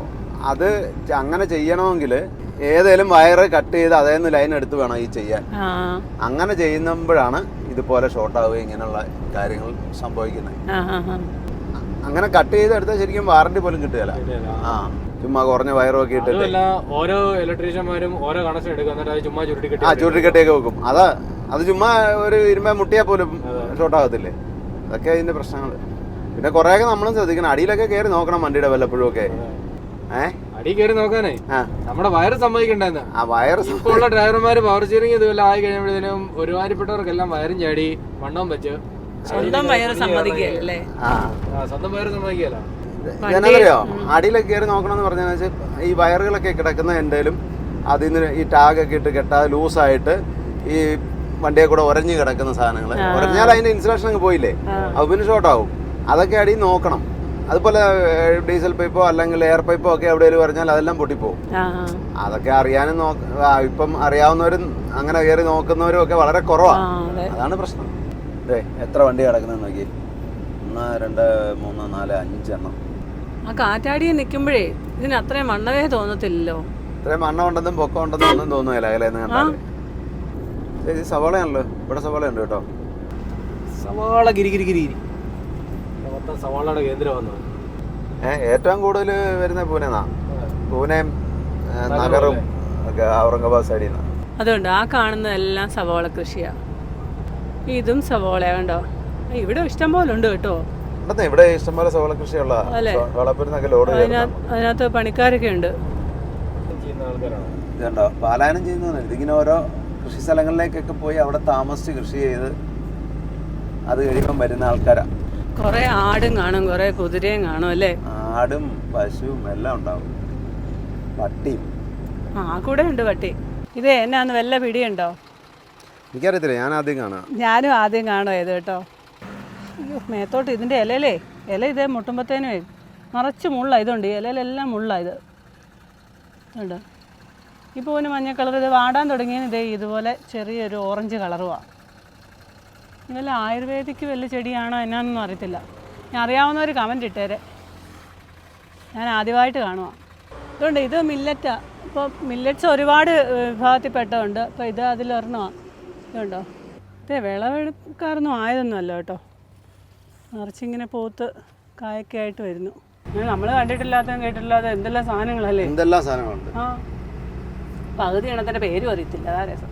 അത് അങ്ങനെ ചെയ്യണമെങ്കിൽ ഏതെങ്കിലും വയറ് കട്ട് ചെയ്ത് അതേന്ന് ലൈൻ എടുത്ത് വേണം ഈ ചെയ്യാൻ. അങ്ങനെ ചെയ്യുമ്പോഴാണ് ഇതുപോലെ ഷോർട്ടാവുക ഇങ്ങനെയുള്ള കാര്യങ്ങൾ സംഭവിക്കുന്നത്. അങ്ങനെ കട്ട് ചെയ്തെടുത്താൽ ശരിക്കും വാറണ്ടി പോലും കിട്ടുകയില്ല. ചുമ്മാ കുറഞ്ഞ വയറൊക്കെ ഇട്ടിട്ട് ഓരോ ഇലക്ട്രീഷ്യന്മാരും ഓരോ കണക്ഷൻ എടുക്കും, ചുമ്മാ ചുരുട്ടിക്കെട്ടിയൊക്കെ വെക്കും. അത് ചുമ്മാ ഒരു ഇരുമ്പ മുട്ടിയാൽ പോലും ഷോർട്ടാകത്തില്ലേ? അതൊക്കെ അതിന്റെ പ്രശ്നങ്ങൾ. പിന്നെ കുറെയൊക്കെ നമ്മളും ശ്രദ്ധിക്കണം. അടിയിലൊക്കെ കയറി നോക്കണം വണ്ടിയുടെ വല്ലപ്പോഴും ഒക്കെ. അടി കയറി നോക്കാനേ നമ്മുടെ വയറ് സമ്മതിക്കണ്ടെന്ന്. ആ വയറ് ഇപ്പോൾ ഉള്ള ഡ്രൈവർമാര് പവർ സ്റ്റിയറിംഗ് ഇതുപോലെ ആയി കഴിയുമ്പോഴത്തേനും ഒരുമാതിരിപ്പെട്ടവർക്കെല്ലാം വയറും ചാടി വണ്ണവും വെച്ച് സ്വന്തം വയറ് സമ്മതിക്കല്ലേ. സ്വന്തം വയറ് സമ്മതിക്കല്ല. എന്നറിയോ, അടിയിലൊക്കെ കയറി നോക്കണമെന്ന് പറഞ്ഞാൽ ഈ വയറുകളൊക്കെ കിടക്കുന്ന എന്തേലും അതിൽ നിന്ന് ഈ ടാഗൊക്കെ ഇട്ട് കെട്ടാതെ ലൂസായിട്ട് ഈ വണ്ടിയെ കൂടെ ഉരഞ്ഞു കിടക്കുന്ന സാധനങ്ങൾ ഉരഞ്ഞാൽ അതിന്റെ ഇൻസുലേഷൻ അങ്ങ് പോയില്ലേ, അത് പിന്നെ ഷോർട്ടാവും. അതൊക്കെ അടിയിൽ നോക്കണം. അതുപോലെ ഡീസൽ പൈപ്പോ അല്ലെങ്കിൽ എയർ പൈപ്പോ ഒക്കെ എവിടെയെങ്കിലും പറഞ്ഞാൽ അതെല്ലാം പൊട്ടിപ്പോവും. അതൊക്കെ അറിയാനും ഇപ്പം അറിയാവുന്നവരും അങ്ങനെ കയറി നോക്കുന്നവരും ഒക്കെ വളരെ കുറവാണ്. അതാണ് പ്രശ്നം. എത്ര വണ്ടി കിടക്കുന്നത് നോക്കി, 1 2 3 4 5 എണ്ണം. ആ കാറ്റാടിയെ നിൽക്കുമ്പോഴേ ഇതിന് അത്രയും മണ്ണവേ തോന്നത്തില്ലല്ലോ. ഇത്രയും മണ്ണ ഉണ്ടെന്നും പൊക്കം ഉണ്ടെന്നും ഒന്നും തോന്നുകയില്ല അകലെന്ന് കണ്ടാൽ. ഇത് സവാളയാണല്ലോ, ഇവിടെ സവാള ഉണ്ട് കേട്ടോ. സവാള ഗിരി സവാളയുടെ കേന്ദ്രം വന്നു. ഏറ്റവും കൂടുതൽ വരുന്ന പൂനെന്നാ. പൂനെയും നഗറും ഒക്കെ ഔറംഗാബാദ് സൈഡിൽ നിന്ന്. അതുകൊണ്ട് ആ കാണുന്നതെല്ലാം സവാള കൃഷിയാ. ഇതും സവാള കണ്ടോ, ഇവിടെ ഇഷ്ടം പോലെ ഉണ്ട് കേട്ടോ. ഉണ്ടെന്നേ ഇവിടെ ഇഷ്ടംപോലെ സോള കൃഷിയുള്ള വളപ്പുരന്നൊക്കെ ലോഡ് അതിനകത്ത് പണിക്കാരൊക്കെ ഉണ്ട്. ചെയ്യുന്ന ആൾക്കാരാണ്. ഇതുണ്ടോ പാലായനം ചെയ്യുന്നതാണ്. ഇതിങ്ങനെ ഓരോ കൃഷി സ്ഥലങ്ങളിലേക്കൊക്കെ പോയി അവിടെ താമസിച്ച് കൃഷി ചെയ്ത് അത് കഴിയുമ്പം വരുന്ന ആൾക്കാരാണ്. കുറെ ആടും കാണും, കുറെ കുതിരയും കാണും അല്ലേ? ആടും പശുവും എല്ലാം ഉണ്ടാവും, പട്ടിയും. കൂടെ ഉണ്ട് പട്ടി. ഇത് എന്നാന്ന് വല്ല പിടിയുണ്ടോ? എനിക്കറിയത്തില്ല, ഞാൻ ആദ്യം കാണാം. ഞാനും ആദ്യം കാണും ഇത് കേട്ടോ. അയ്യോ മേത്തോട്ട് ഇതിൻ്റെ ഇലയിലേ ഇല ഇതേ മുട്ടുമ്പത്തേനേ നിറച്ച് മുള്ള ഇതുണ്ട്. ഈ ഇലയിലെല്ലാം മുള്ള ഇത് ഉണ്ട്. ഈ പൂവിന് മഞ്ഞ കളർ, ഇത് വാടാൻ തുടങ്ങിയത് ഇതേ ഇതുപോലെ ചെറിയൊരു ഓറഞ്ച് കളറുമാണ്. ഇതല്ല ആയുർവേദിക്ക് വല്ല ചെടിയാണോ എന്നാന്നൊന്നും അറിയത്തില്ല. ഞാൻ അറിയാവുന്നവർ കമൻറ്റ് ഇട്ടേരെ, ഞാൻ ആദ്യമായിട്ട് കാണുക. ഇതുകൊണ്ട് ഇത് മില്ലറ്റാണ്. ഇപ്പോൾ മില്ലറ്റ്സ് ഒരുപാട് വിഭാഗത്തിൽപ്പെട്ടതുണ്ട്. അപ്പോൾ ഇത് അതിലൊരെണ്ണമാണ്. ഇതുണ്ടോ, ഇതേ വിളവെടുക്കാറൊന്നും ആയതൊന്നുമല്ല കേട്ടോ. നിറച്ചിങ്ങനെ പൂത്ത് കായൊക്കെ ആയിട്ട് വരുന്നു. നമ്മൾ കണ്ടിട്ടില്ലാത്തതും കേട്ടിട്ടില്ലാത്ത എന്തെല്ലാം സാധനങ്ങളല്ലേ. എന്തെല്ലാം സാധനങ്ങളുണ്ട്. പകുതി ഇണത്തിൻ്റെ പേരും അറിയത്തില്ല, അതാ രസം.